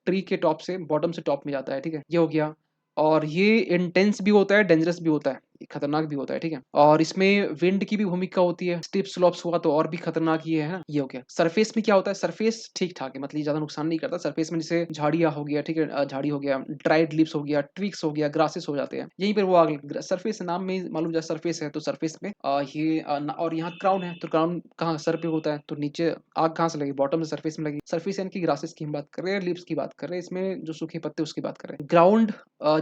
ट्री के टॉप से बॉटम से टॉप में जाता है, ठीक है? ये हो गया। और ये इंटेंस भी होता है, डेंजरस भी होता है, ये खतरनाक भी होता है, ठीक है? और इसमें विंड की भी भूमिका होती है। स्टिप स्लोप्स हुआ तो और भी खतरनाक ये है ना। ये हो गया। सरफेस में क्या होता है? सरफेस ठीक ठाक है, मतलब ज्यादा नुकसान नहीं करता। सरफेस में जैसे झाड़ियाँ हो गया, ठीक है? झाड़ी हो गया, ड्राइड लीव्स हो गया, ट्विक्स हो गया, ग्रासेस हो जाते हैं, यहीं पर वो आग। सरफेस नाम में ही मालूम जाए सरफेस है, तो सरफेस में और यहाँ क्राउन है, तो क्राउन कहाँ? सर पे होता है, तो नीचे आग कहाँ से लगी? बॉटम से सरफेस में लगी। सरफेस यानी कि ग्रासेस की हम बात कर रहे हैं, लीव्स की बात कर रहे हैं, इसमें जो सूखे पत्ते उसकी बात कर रहे हैं। ग्राउंड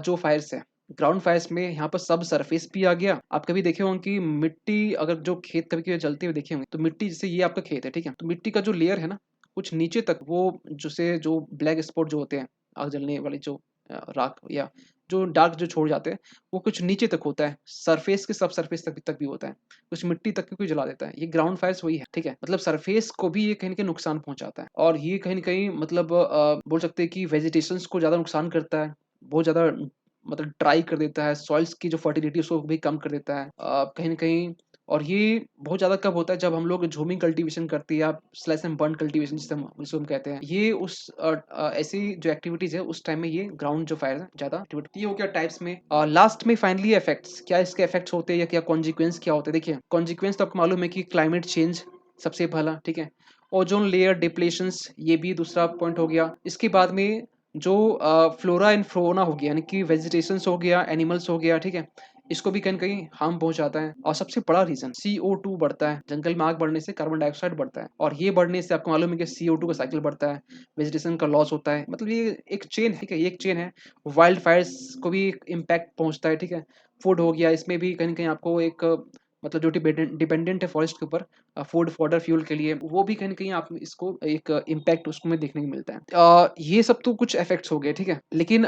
जो फायर्स है, ग्राउंड फायर्स में यहाँ पर सब सरफेस भी आ गया। आप कभी देखे होंगे कि मिट्टी, अगर जो खेत कभी कभी जलते हुए देखे होंगे, तो मिट्टी, जैसे ये आपका खेत है, ठीक है? तो मिट्टी का जो लेयर है ना, कुछ नीचे तक वो जो ब्लैक स्पॉट जो होते हैं, आग जलने वाले जो राख, या जो डार्क जो छोड़ जाते हैं, वो कुछ नीचे तक होता है। सरफेस के सब सरफेस तक भी होता है, कुछ मिट्टी तक भी जला देता है। ये ग्राउंड फायर्स वही है, ठीक है? मतलब सरफेस को भी ये कहीं ना कहीं नुकसान पहुंचाता है, और ये कहीं ना कहीं मतलब बोल सकते हैं कि वेजिटेशन को ज्यादा नुकसान करता है, बहुत ज्यादा मतलब ड्राई कर देता है, सॉइल्स की जो फर्टिलिटी उसको भी कम कर देता है कहीं न कहीं। और ये बहुत ज़्यादा कब होता है? जब हम लोग झूमिंग कल्टीवेशन करते हैं, या स्लैश एंड बर्न कल्टीवेशन जिसे हम कहते हैं। ये ऐसी जो एक्टिविटीज़ है उस टाइम में ये ग्राउंड जो फायर है ज़्यादा एक्टिविटी। ये हो गया टाइप्स में। लास्ट में फाइनली इफेक्ट्स, क्या इसके इफेक्ट्स होते हैं या क्या कॉन्सिक्वेंस क्या होते हैं? देखिए कॉन्सिक्वेंस तो आपको मालूम है कि क्लाइमेट चेंज सबसे पहला, ठीक है? ओजोन लेयर डिप्लेशंस, ये भी दूसरा पॉइंट हो गया। इसके बाद में जो फ्लोरा एंड फौना हो गया, यानी कि वेजिटेशंस हो गया, एनिमल्स हो गया, ठीक है? इसको भी कहीं न कहीं हार्म पहुँचाता है। और सबसे बड़ा रीज़न CO2 बढ़ता है, जंगल में आग बढ़ने से कार्बन डाइऑक्साइड बढ़ता है और ये बढ़ने से आपको मालूम है कि CO2 का साइकिल बढ़ता है, वेजिटेशन का लॉस होता है। मतलब ये एक चेन है, ठीक है? ये एक चेन है। वाइल्ड फायर्स को भी एक इम्पैक्ट पहुँचता है, ठीक है? फूड हो गया, इसमें भी कहीं न कहीं आपको एक मतलब जो डिपेंडेंट है फॉरेस्ट के ऊपर फूड, फॉडर, फ्यूल के लिए, वो भी कहीं न कहीं आप इसको एक इम्पैक्ट उसमें देखने को मिलता है। ये सब तो कुछ इफेक्ट्स हो गए, ठीक है? लेकिन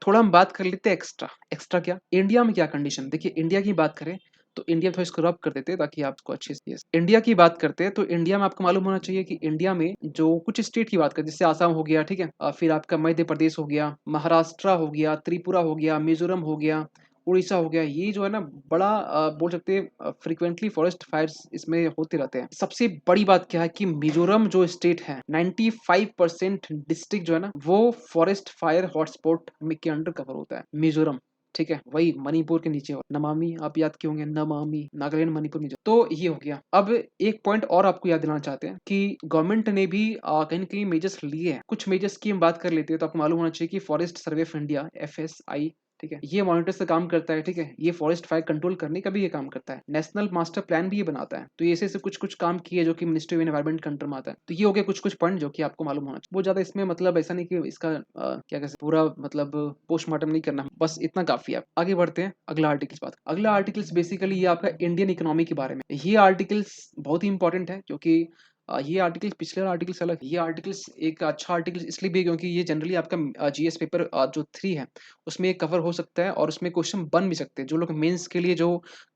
थोड़ा हम बात कर लेते हैं एक्स्ट्रा। एक्स्ट्रा क्या? इंडिया में क्या कंडीशन? देखिए, इंडिया की बात करें तो इंडिया में थोड़ा इसको रब कर देते हैं ताकि आपको अच्छे से इंडिया की बात करते हैं तो इंडिया में आपको मालूम होना चाहिए कि इंडिया में जो कुछ स्टेट की बात करें, जैसे आसाम हो गया, ठीक है? फिर आपका मध्य प्रदेश हो गया, महाराष्ट्र हो गया, त्रिपुरा हो गया, मिज़ोरम हो गया, उड़ीसा हो गया, ये जो है ना बड़ा बोल सकते हैं फ्रीक्वेंटली फॉरेस्ट फायर्स इसमें होते रहते हैं। सबसे बड़ी बात क्या है कि मिज़ोरम जो स्टेट है, 95% डिस्ट्रिक्ट जो है ना, वो फॉरेस्ट फायर हॉटस्पॉट में के अंडर कवर होता है। मिज़ोरम, ठीक है? वही मणिपुर के नीचे हो। नमामि आप याद किए होंगे, नमामि, नागालैंड, मणिपुर, मिज़ोरम। तो ये हो गया। अब एक पॉइंट और आपको याद दिलाना चाहते हैं कि गवर्नमेंट ने भी कहीं न कहीं मेजर्स लिए हैं। कुछ मेजर्स की हम बात कर लेते हैं तो आपको मालूम होना चाहिए कि forest survey of India, FSI, ठीक है? ये मॉनिटर से काम करता है, ठीक है? ये फॉरेस्ट फायर कंट्रोल करने का भी ये काम करता है। नेशनल मास्टर प्लान भी ये बनाता है। तो ये ऐसे-ऐसे कुछ-कुछ काम किए जो कि मिनिस्ट्री ऑफ एनवायरनमेंट के अंडर में आता है। तो ये हो गया कुछ-कुछ पॉइंट जो कि आपको मालूम होना चाहिए। बहुत ज़्यादा इसमें मतलब ऐसा नहीं कि इसका क्या कह सकते पूरा मतलब पोस्टमार्टम नहीं करना, बस इतना काफ़ी है। आगे बढ़ते हैं, अगला आर्टिकल्स बात अगला आर्टिकल्स बेसिकली ये आपका इंडियन इकोनॉमी के बारे में। ये आर्टिकल्स बहुत ही इंपॉर्टेंट है क्योंकि ये आर्टिकल पिछले आर्टिकल से अलग, ये आर्टिकल्स एक अच्छा आर्टिकल इसलिए भी है क्योंकि ये जनरली आपका GS पेपर जो 3 है उसमें ये कवर हो सकता है और उसमें क्वेश्चन बन भी सकते हैं। जो लोग मेंस के लिए जो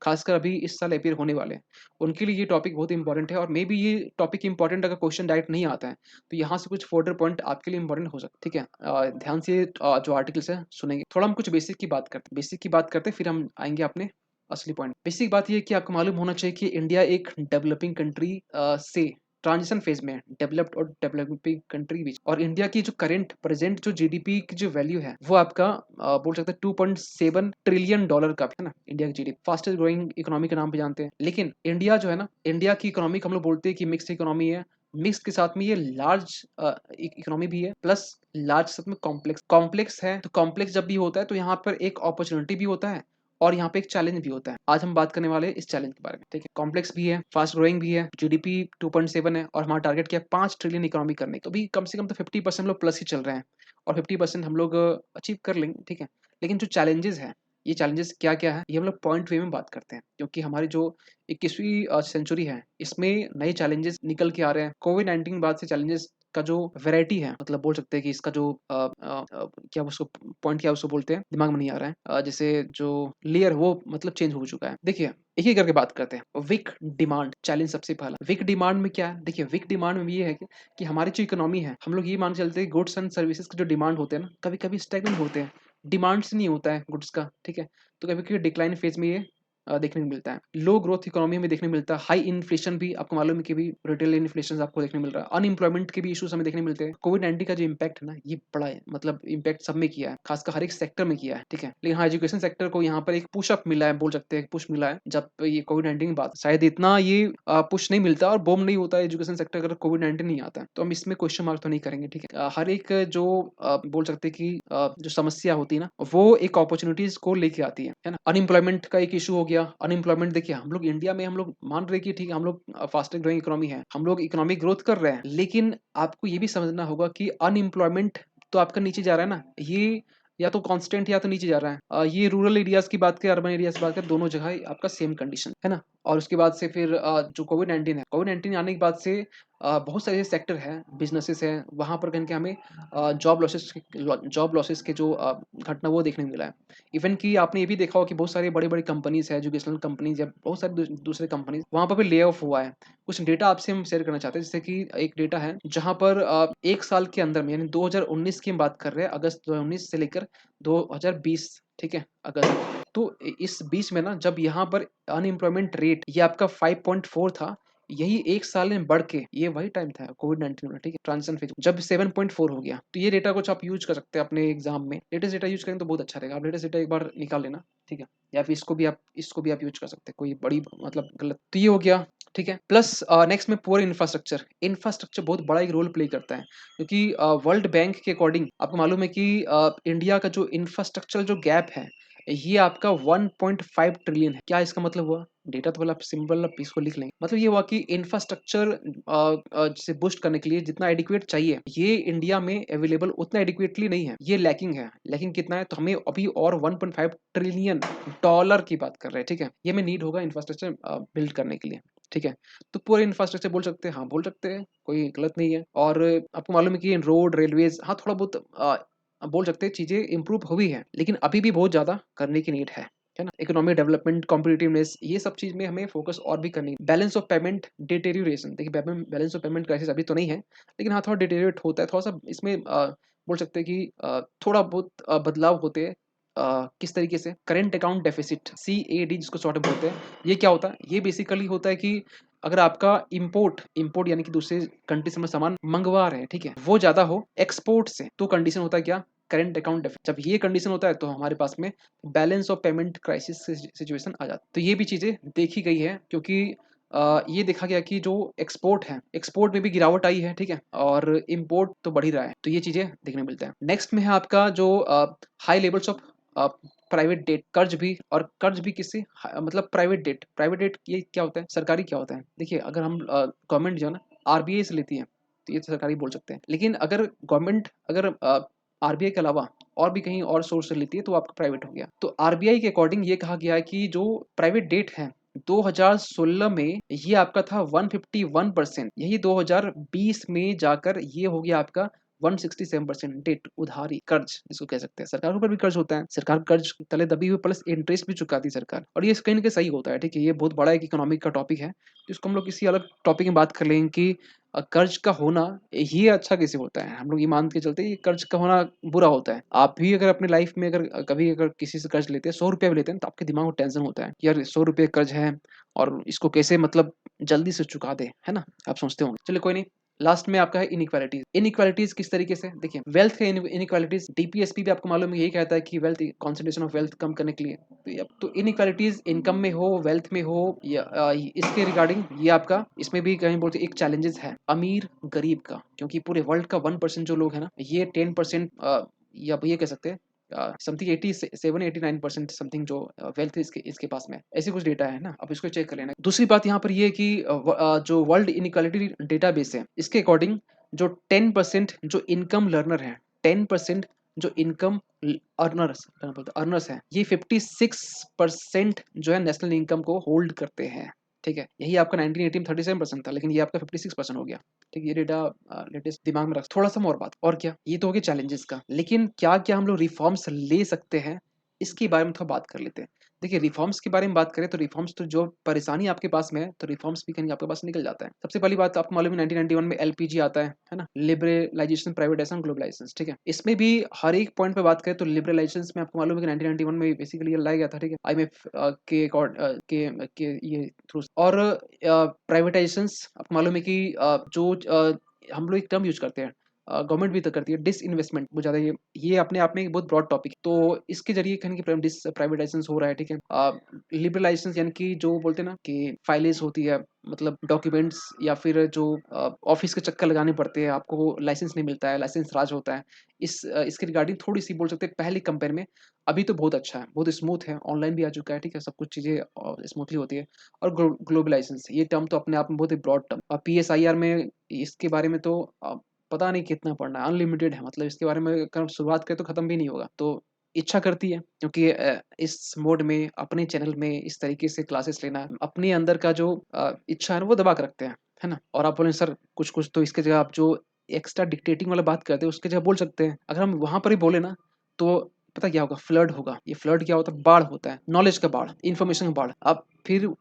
खासकर अभी इस साल अपीयर होने वाले हैं, उनके लिए ये टॉपिक बहुत इंपॉर्टेंट है और मे बी ये टॉपिक इंपॉर्टेंट अगर क्वेश्चन डायरेक्ट नहीं आता है, तो यहाँ से कुछ फर्दर पॉइंट आपके लिए इंपॉर्टेंट हो सकता है, ठीक है? ध्यान से जो आर्टिकल्स है सुनेंगे। थोड़ा हम कुछ बेसिक की बात करते हैं, फिर हम आएँगे अपने असली पॉइंट। बेसिक बात ये है कि आपको मालूम होना चाहिए कि इंडिया एक डेवलपिंग कंट्री से ट्रांजिशन फेज में है, डेवलप्ड और डेवलपिंग कंट्री बीच। और इंडिया की जो करंट प्रेजेंट जो जीडीपी की जो वैल्यू है वो आपका बोल सकते हैं $2.7 ट्रिलियन का है ना। इंडिया की जीडीपी फास्टेस्ट ग्रोइंग इकोनॉमी के नाम पे जानते हैं। लेकिन इंडिया जो है ना, इंडिया की इकोनॉमी को हम लोग बोलते हैं कि मिक्स्ड इकोनॉमी है। मिक्स के साथ में ये लार्ज इकोनॉमी भी है, प्लस लार्ज साथ में कॉम्प्लेक्स कॉम्प्लेक्स है। तो कॉम्प्लेक्स जब भी होता है तो यहाँ पर एक अपॉर्चुनिटी भी होता है और यहाँ पे एक चैलेंज भी होता है। आज हम बात करने वाले हैं इस चैलेंज के बारे में, ठीक है? कॉम्प्लेक्स भी है, फास्ट ग्रोइंग भी है, जीडीपी 2.7 है और हमारा टारगेट क्या है 5 ट्रिलियन इकोनॉमी करने की। तो भी कम से कम तो 50% हम लोग प्लस ही चल रहे हैं और 50% हम लोग अचीव कर लेंगे, ठीक है? लेकिन जो चैलेंजेस है, ये चैलेंजेस क्या-क्या है, ये हम लोग पॉइंट वे में बात करते हैं क्योंकि हमारी जो 21वीं सेंचुरी है, इसमें नए चैलेंजेस निकल के आ रहे हैं। कोविड-19 बाद से चैलेंजेस का जो वैरायटी है, मतलब बोल सकते हैं कि इसका जो क्या उसको पॉइंट क्या उसको बोलते हैं, दिमाग में नहीं आ रहा है। जैसे जो लेयर वो मतलब चेंज हो चुका है। देखिए, एक ही करके बात करते हैं। वीक डिमांड चैलेंज सबसे पहला। वीक डिमांड में क्या है? देखिए, वीक डिमांड में ये है कि हमारी जो इकोनॉमी है, हम लोग ये मान के चलते हैं गुड्स एंड सर्विसेज के जो डिमांड होते हैं ना, कभी-कभी स्टैग्नेंट होते हैं। डिमांड से नहीं होता है गुड्स का, ठीक है? तो कभी-कभी डिक्लाइन फेज में ये देखने को मिलता है। लो ग्रोथ इकोनॉमी में देखने को मिलता है। हाई इन्फ्लेशन भी आपको मालूम है कि भी रिटेल इन्फ्लेशन आपको देखने को मिल रहा है। अनएम्प्लॉयमेंट के भी इश्यूज हमें देखने को मिलते हैं। कोविड-19 का जो इम्पैक्ट है ना, ये बड़ा है, मतलब इम्पैक्ट सब में किया है, खासकर हर एक सेक्टर में किया है, ठीक है? लेकिन हाँ, एजुकेशन सेक्टर को यहाँ पर एक पुश अप मिला है, बोल सकते हैं पुश मिला है जब ये कोविड-19 के बाद। शायद इतना ये पुश नहीं मिलता और बूम नहीं होता है एजुकेशन सेक्टर अगर कोविड-19 नहीं आता है। तो हम इसमें क्वेश्चन मार्क तो नहीं करेंगे, ठीक है? हर एक जो बोल सकते हैं कि जो समस्या होती है ना, वो एक अपॉर्चुनिटीज को लेके आती है ना? अनएम्प्लॉयमेंट का एक इशू हो गया। अनएम्प्लॉयमेंट देखिए, हम लोग इंडिया में हम लोग मान रहे हैं कि ठीक है, हम लोग फास्टेस्ट ग्रोइंग इकोनॉमी है, हम लोग इकोनॉमिक ग्रोथ कर रहे हैं, लेकिन आपको ये भी समझना होगा कि अनएम्प्लॉयमेंट तो आपका नीचे जा रहा है ना, ये या तो कांस्टेंट या तो नीचे जा रहा है। ये रूरल एरियाज की बात करें, अर्बन एरियाज की बात करें, दोनों जगह ही आपका सेम कंडीशन है ना। और उसके बाद से फिर जो कोविड-19 है, कोविड-19 आने के बाद से बहुत सारे सेक्टर है, बिजनेसेस है, वहाँ पर कहीं के हमें जॉब लॉसेस के जो घटना वो देखने को मिला है। इवन कि आपने ये भी देखा होगा कि बहुत सारी बड़ी-बड़ी कंपनीज़ है, एजुकेशनल कंपनीज़ या बहुत सारे दूसरे कंपनीज़, वहाँ पर भी ले ऑफ हुआ है। कुछ डेटा आपसे हम शेयर करना चाहते हैं, जैसे कि एक डेटा है जहाँ पर 1 साल के अंदर में, यानी 2019 की हम बात कर रहे हैं, अगस्त 2019 से लेकर 2020, ठीक है? अगस्त। तो इस बीच में ना, जब यहाँ पर अनएम्प्लॉयमेंट रेट ये आपका 5.4 था, यही 1 साल में बढ़ के ये वही टाइम था कोविड-19 वाला, ठीक है? ट्रांजिशन फेज जब 7.4 हो गया। तो ये डेटा कुछ आप यूज़ कर सकते हैं अपने एग्ज़ाम में। लेटेस्ट डेटा यूज़ करेंगे तो बहुत अच्छा रहेगा। आप लेटेस्ट डेटा एक बार निकाल लेना, ठीक है? या फिर इसको भी आप यूज़ कर सकते हैं। कोई बड़ी मतलब गलत तो ये हो गया, ठीक है? प्लस नेक्स्ट में पुअर इंफ्रास्ट्रक्चर। इंफ्रास्ट्रक्चर बहुत बड़ा एक रोल प्ले करता है क्योंकि वर्ल्ड बैंक के अकॉर्डिंग आपको मालूम है कि इंडिया का जो इंफ्रास्ट्रक्चरल जो गैप है, ये आपका 1.5 ट्रिलियन है। क्या इसका मतलब हुआ? डेटा तो बोला सिंपल, आप इसको लिख लेंगे। मतलब ये हुआ कि इंफ्रास्ट्रक्चर से बूस्ट करने के लिए जितना एडिक्वेट चाहिए, ये इंडिया में अवेलेबल उतना एडिक्वेटली नहीं है, ये लैकिंग है। लैकिंग कितना है? तो हमें अभी और 1.5 ट्रिलियन डॉलर की बात कर रहे हैं, ठीक है? ये हमें नीड होगा इंफ्रास्ट्रक्चर बिल्ड करने के लिए, ठीक है? तो पूरे इंफ्रास्ट्रक्चर बोल सकते हैं, हाँ बोल सकते हैं, कोई गलत नहीं है। और आपको मालूम है कि रोड, रेलवेज, हाँ थोड़ा बहुत बोल सकते हैं चीजें इंप्रूव हुई है, लेकिन अभी भी बहुत ज्यादा करने की नीड है ना? इकोनॉमिक डेवलपमेंट, कॉम्पिटिटिवनेस, ये सब चीज में हमें फोकस और भी करनी है। बैलेंस ऑफ पेमेंट डिटेरियोरेशन, देखिए बैलेंस ऑफ पेमेंट क्राइसिस अभी तो नहीं है, लेकिन हाँ थोड़ा डिटेरियोरेट होता है, थोड़ा सा इसमें बोल सकते हैं कि थोड़ा बहुत बदलाव होते हैं। किस तरीके से? करेंट अकाउंट डेफिसिट, CAD जिसको शॉर्ट में बोलते हैं, ये क्या होता है? ये बेसिकली होता है कि अगर आपका इंपोर्ट यानी कि दूसरे कंट्री से हम सामान मंगवा रहे हैं, ठीक है, वो ज्यादा हो एक्सपोर्ट से, तो कंडीशन होता है क्या? Current account deficit. जब ये कंडीशन होता है तो हमारे पास में balance of payment crisis situation आ जाती है। तो ये भी चीजें देखी गई है, क्योंकि ये देखा गया कि जो एक्सपोर्ट है, एक्सपोर्ट में भी गिरावट आई है, ठीक है, और इंपोर्ट तो बढ़ ही रहा है। तो ये चीजें देखने मिलता है। नेक्स्ट में है आपका जो high levels of private debt, कर्ज भी, और कर्ज भी किससे? मतलब प्राइवेट डेट ये क्या होता है? सरकारी क्या होता है? देखिए, अगर हम गवर्नमेंट जो है ना RBI से लेती है, तो ये तो सरकारी बोल सकते हैं, लेकिन अगर गवर्नमेंट अगर RBI के अलावा और भी कहीं और सोर्स से लेती है तो आपका प्राइवेट हो गया। तो RBI के अकॉर्डिंग ये कहा गया है कि जो प्राइवेट डेट है 2016 में ये आपका था 151%, यही 2020 में जाकर ये हो गया आपका 167%। डेट, उधारी, कर्ज जिसको कह सकते हैं। सरकार के ऊपर भी कर्ज होता है, सरकार कर्ज तले दबी हुई, प्लस इंटरेस्ट भी चुकाती है सरकार, और ये कहीं ना कहीं सही होता है, ठीक है? ये बहुत बड़ा एक इकोनॉमिक का टॉपिक है, जिसको हम लोग किसी अलग टॉपिक में बात कर लेंगे कि कर्ज का होना ये अच्छा कैसे होता है। हम लोग ये मान के चलते हैं ये कर्ज का होना बुरा होता है। आप भी अगर अपने लाइफ में अगर कभी अगर किसी से कर्ज लेते हैं, 100 रुपया भी लेते हैं, तो आपके दिमाग में टेंशन होता है कि यार 100 रुपये कर्ज है और इसको कैसे मतलब जल्दी से चुका दे, है ना? आप सोचते होंगे। चलिए कोई नहीं। लास्ट में आपका है इनइक्वालिटीज। इनइक्वालिटीज किस तरीके से? देखिए, वेल्थ के इनइक्वालिटीज, DPSP भी आपको मालूम है यही कहता है कि वेल्थ, कॉन्सेंट्रेशन ऑफ वेल्थ कम करने के लिए। तो इनइक्वालिटीज इनकम में हो, वेल्थ में हो, या इसके रिगार्डिंग ये आपका इसमें भी कहीं बोलते एक चैलेंजेस है अमीर गरीब का, क्योंकि पूरे वर्ल्ड का 1% जो लोग है ना, ये 10% या ये कह सकते हैं समथिंग 87-89% समथिंग जो वेल्थ इसके पास में है। ऐसे कुछ डेटा है ना, अब इसको चेक कर लेना। दूसरी बात यहाँ पर ये है कि जो वर्ल्ड इनइक्वालिटी डेटाबेस है, इसके अकॉर्डिंग जो 10% जो इनकम लर्नर है, 10% जो इनकम अर्नर्स हैं, ये 56% जो है नेशनल इनकम को होल्ड करते हैं, ठीक है? यही आपका 1980 में 37% था, लेकिन ये आपका 56% हो गया, ठीक है? ये डेटा लेटेस्ट दिमाग में रख। थोड़ा सा और बात, और क्या, ये तो हो गया चैलेंजेस का, लेकिन क्या क्या हम लोग रिफॉर्म्स ले सकते हैं, इसके बारे में थोड़ा बात कर लेते हैं। देखिए, रिफॉर्म्स के बारे में बात करें तो रिफॉर्म्स तो जो परेशानी आपके पास में है, तो रिफॉर्म्स भी कहीं आपके पास निकल जाता है। सबसे पहली बात, आपको मालूम है 1991 में LPG आता है ना? लिबरलाइजेशन, प्राइवेटाइजेशन, ग्लोबलाइजेशन, ठीक है? इसमें भी हर एक पॉइंट पे बात करें तो लिबरलाइजेशन में आपको मालूम है कि 1991 में बेसिकली ये लाया गया था, ठीक है? IMF के ये थ्रू। और प्राइवेटाइजेशन आपको मालूम है कि जो हम लोग एक टर्म यूज करते हैं, गवर्नमेंट भी तो करती है, डिसइन्वेस्टमेंट, बहुत ज़्यादा ये अपने आप में एक बहुत ब्रॉड टॉपिक है। तो इसके जरिए कहीं कि डिस प्राइवेटाइजेशन हो रहा है, ठीक है? लिबरलाइजेशन यानी कि जो बोलते हैं ना कि फाइलें होती है, मतलब डॉक्यूमेंट्स, या फिर जो ऑफिस के चक्कर लगाने पड़ते हैं, आपको लाइसेंस नहीं मिलता है, लाइसेंस राज होता है। इसके रिगार्डिंग थोड़ी सी बोल सकते हैं पहले कंपेयर में अभी तो बहुत अच्छा है, बहुत स्मूथ है, ऑनलाइन भी आ चुका है, ठीक है? सब कुछ चीज़ें स्मूथली होती है। और ग्लोबलाइजेशन, ये टर्म तो अपने आप में बहुत ही ब्रॉड टर्म, और PSIR में इसके बारे में तो पता नहीं कितना पढ़ना है, अनलिमिटेड है, मतलब इसके बारे में अगर शुरुआत करें तो खत्म भी नहीं होगा। तो इच्छा करती है, क्योंकि इस मोड में अपने चैनल में इस तरीके से क्लासेस लेना, अपने अंदर का जो इच्छा है ना, वो दबा के रखते हैं, है ना? और आप बोले सर कुछ कुछ तो इसके जगह आप जो एक्स्ट्रा डिक्टेटिंग वाला बात करते हैं उसके जगह बोल सकते हैं। अगर हम वहां पर ही बोले ना, तो पता क्या होगा? फ्लड होगा। ये फ्लड क्या होता है? बाढ़ होता है, नॉलेज का बाढ़, इन्फॉर्मेशन का बाढ़। अब फिर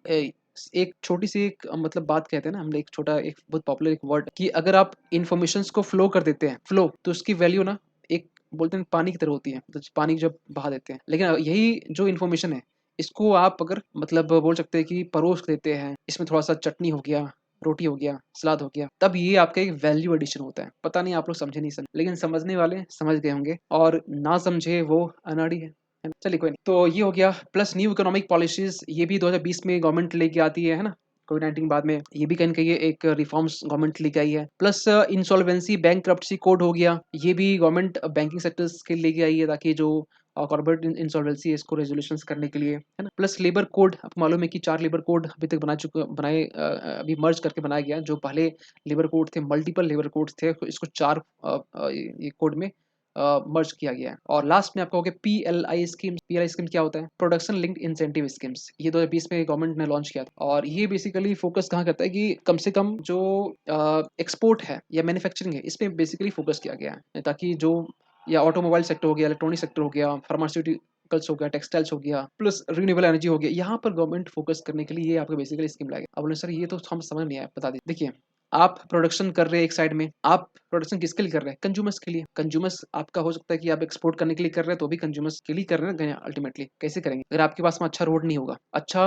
एक छोटी सी एक मतलब बात कहते हैं ना, हम एक छोटा एक बहुत पॉपुलर एक वर्ड, कि अगर आप इन्फॉर्मेशन को फ्लो कर देते हैं, फ्लो, तो उसकी वैल्यू ना एक बोलते हैं पानी की तरह होती है, तो पानी जब बहा देते हैं। लेकिन यही जो इन्फॉर्मेशन है, इसको आप अगर मतलब बोल सकते हैं कि परोस देते हैं, इसमें थोड़ा सा चटनी हो गया, रोटी हो गया, सलाद हो गया, तब ये आपका एक वैल्यू एडिशन होता है। पता नहीं आप लोग समझे नहीं समझे, लेकिन समझने वाले समझ गए होंगे, और ना समझे वो अनाड़ी है ना? चलिए कोई नहीं। तो ये हो गया, प्लस न्यू इकोनॉमिक पॉलिसीज, ये भी 2020 में गवर्नमेंट लेके आती है ना? कोविड-19 बाद में ये भी कहीं न कहीं एक रिफॉर्म्स गवर्नमेंट लेके आई है। प्लस इंसॉल्वेंसी बैंकरप्सी कोड हो गया, ये भी गवर्नमेंट बैंकिंग सेक्टर्स के लिए लेके आई है, ताकि जो और कॉर्पोरेट इंसॉल्वेंसी इसको रेजोल्यूशंस करने के लिए, है ना? प्लस लेबर कोड, आपको मालूम है कि 4 लेबर कोड अभी तक बनाए अभी मर्ज करके बनाया गया है। जो पहले लेबर कोड थे, मल्टीपल लेबर कोड्स थे, तो इसको 4 ये कोड में मर्ज किया गया है। और लास्ट में आपका हो गया पीएलआई स्कीम। पीएलआई स्कीम क्या होता है? Production linked incentive schemes. ये 2020 में गवर्नमेंट ने लॉन्च किया था और ये बेसिकली फोकस कहाँ करता है कि कम से कम जो एक्सपोर्ट है या मैन्युफैक्चरिंग है, इस पे बेसिकली फोकस किया गया है, ताकि जो या ऑटोमोबाइल सेक्टर हो गया, इलेक्ट्रॉनिक सेक्टर हो गया, फार्मास्यूटिकल्स हो गया, टेक्सटाइल्स हो गया, प्लस रिन्यूएबल एनर्जी हो गया, यहाँ पर गवर्नमेंट फोकस करने के लिए ये आपको बेसिकली स्कीम लाएगा। अब बोले सर ये तो हम समझ नहीं आया, बता दीजिए। देखिए, आप प्रोडक्शन कर रहे हैं एक साइड में, आप प्रोडक्शन किसके लिए कर रहे हैं? कंज्यूमर्स के लिए। कंज्यूमर्स आपका हो सकता है कि आप एक्सपोर्ट करने के लिए कर रहे हैं, तो भी कंज्यूमर्स के लिए कर रहे हैं अल्टीमेटली। कैसे करेंगे? अगर आपके पास में अच्छा रोड नहीं होगा, अच्छा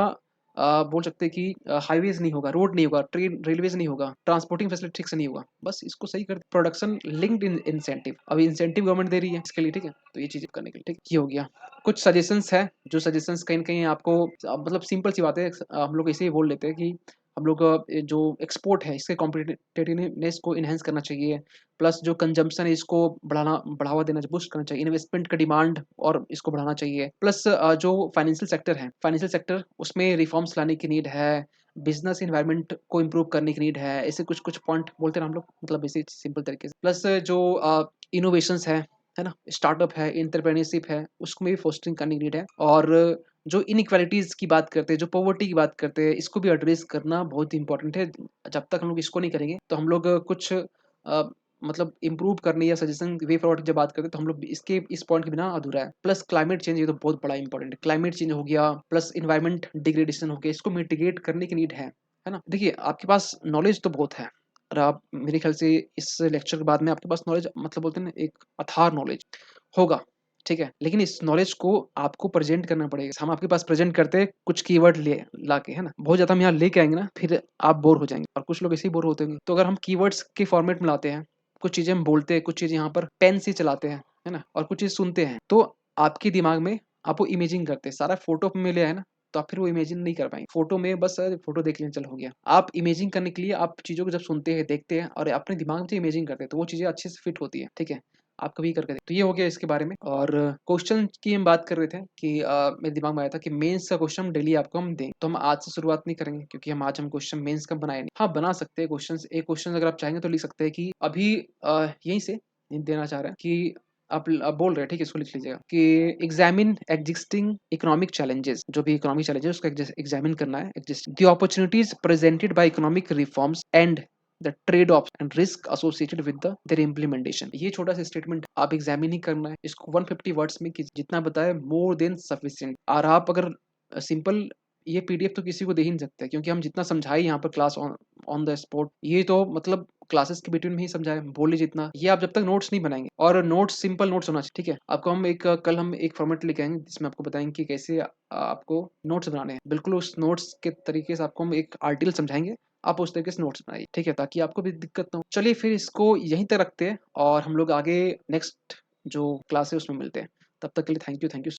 बोल सकते हैं कि हाईवेज नहीं होगा, रोड नहीं होगा, ट्रेन रेलवेज नहीं होगा, ट्रांसपोर्टिंग फैसिलिटी ठीक से नहीं होगा, बस इसको सही कर प्रोडक्शन लिंक्ड इंसेंटिव। अभी इंसेंटिव गवर्नमेंट दे रही है इसके लिए, ठीक है? तो ये चीजें करने के लिए, ठीक, ये हो गया। कुछ सजेशंस है, जो सजेशंस कहीं ना कहीं आपको मतलब सिंपल सी बात है, हम लोग ऐसे ही बोल लेते हैं कि हम लोग जो एक्सपोर्ट है इसके कॉम्पिटिटिवनेस को इन्हेंस करना चाहिए, प्लस जो कंजम्पशन है इसको बढ़ावा देना, बूस्ट करना चाहिए, इन्वेस्टमेंट का डिमांड और इसको बढ़ाना चाहिए, प्लस जो फाइनेंशियल सेक्टर है, फाइनेंशियल सेक्टर उसमें रिफॉर्म्स लाने की नीड है, बिजनेस इन्वायरमेंट को इम्प्रूव करने की नीड है, ऐसे कुछ कुछ पॉइंट बोलते हैं हम लोग, मतलब ऐसे सिंपल तरीके से। प्लस जो इनोवेशंस है ना, स्टार्टअप है, एंटरप्रेन्योरशिप है, उसको भी फोस्टरिंग करने की नीड है। और जो इनइक्वालिटीज की बात करते हैं, जो पॉवर्टी की बात करते हैं, इसको भी एड्रेस करना बहुत इंपॉर्टेंट है। जब तक हम लोग इसको नहीं करेंगे तो हम लोग कुछ मतलब इम्प्रूव करने या सजेशन वे फॉरवर्ड की जब बात करते हैं तो हम लोग इसके इस पॉइंट के बिना अधूरा है। प्लस क्लाइमेट चेंज, ये तो बहुत बड़ा इंपॉर्टेंट है। क्लाइमेट चेंज हो गया, प्लस इन्वायरमेंट डिग्रेडेशन हो गया, इसको मिटिगेट करने की नीड है ना? देखिए, आपके पास नॉलेज तो बहुत है, और आप मेरे ख्याल से इस लेक्चर के बाद में आपके पास नॉलेज, मतलब बोलते हैं ना, एक अथाह नॉलेज होगा, ठीक है? लेकिन इस नॉलेज को आपको प्रेजेंट करना पड़ेगा। हम आपके पास प्रेजेंट करते हैं कुछ कीवर्ड ले लाके, है ना? बहुत ज़्यादा हम यहाँ लेके आएँगे ना, फिर आप बोर हो जाएँगे, और कुछ लोग ऐसे ही बोर होते होंगे। तो अगर हम कीवर्ड्स के फॉर्मेट में लाते हैं, कुछ चीज़ें हम बोलते हैं, कुछ चीज़ें यहाँ पर पेन से चलाते हैं, है ना? और कुछ चीज़ सुनते हैं, तो आपके दिमाग में आप वो इमेजिन करते हैं। सारा फ़ोटो में लिया है ना, तो आप फिर वो इमेजिन नहीं कर पाएँगे। फ़ोटो में बस फ़ोटो देख लें, चल हो गया। आप इमेजिन करने के लिए आप चीज़ों को जब सुनते हैं, देखते हैं और अपने दिमाग में से इमेजिन करते हैं, तो वो चीज़ें अच्छे से फिट होती है, ठीक है? आप कभी करके तो ये हो गया इसके बारे में। और क्वेश्चन की हम बात कर रहे थे कि मेरे दिमाग में आया था कि मेंस का क्वेश्चन डेली आपको हम दें, तो हम आज से शुरुआत नहीं करेंगे, क्योंकि हम आज क्वेश्चन मेंस का बनाए नहीं। हाँ, बना सकते हैं क्वेश्चन, एक क्वेश्चन अगर आप चाहेंगे तो लिख सकते हैं कि अभी यहीं से देना चाह रहे हैं कि आप बोल रहे हैं, ठीक है? इसको लिख लीजिएगा कि एग्जामिन एग्जिस्टिंग इकोनॉमिक चैलेंजेस, जो भी इकोनॉमिक चैलेंजेस उसको एग्जामिन करना है। Existing the opportunities presented by economic reforms and the trade off and risk associated with the their implementation. ये छोटा सा स्टेटमेंट आप एग्जामिन ही करना है इसको 150 वर्ड्स में, कि जितना बताए मोर देन सफिशिएंट। और आप अगर सिंपल, ये पीडीएफ तो किसी को दे ही नहीं सकते, क्योंकि हम जितना समझाए यहाँ पर क्लास ऑन द स्पॉट, ये तो मतलब क्लासेस के बिटवीन में ही समझाए, बोले जितना, ये आप जब तक नोट्स नहीं बनाएंगे, और नोट्स सिंपल नोट्स होना चाहिए, ठीक है? आपको हम कल हम एक फॉर्मेट लेके आएंगे जिसमें आपको बताएंगे कि कैसे आपको नोट्स बनाने हैं। बिल्कुल उस नोट्स के तरीके से आपको हम एक आर्टिकल समझाएंगे, आप उस तरीके से नोट्स बनाइए, ठीक है? ताकि आपको भी दिक्कत ना हो। चलिए फिर इसको यहीं तक रखते हैं, और हम लोग आगे नेक्स्ट जो क्लास है उसमें मिलते हैं। तब तक के लिए थैंक यू।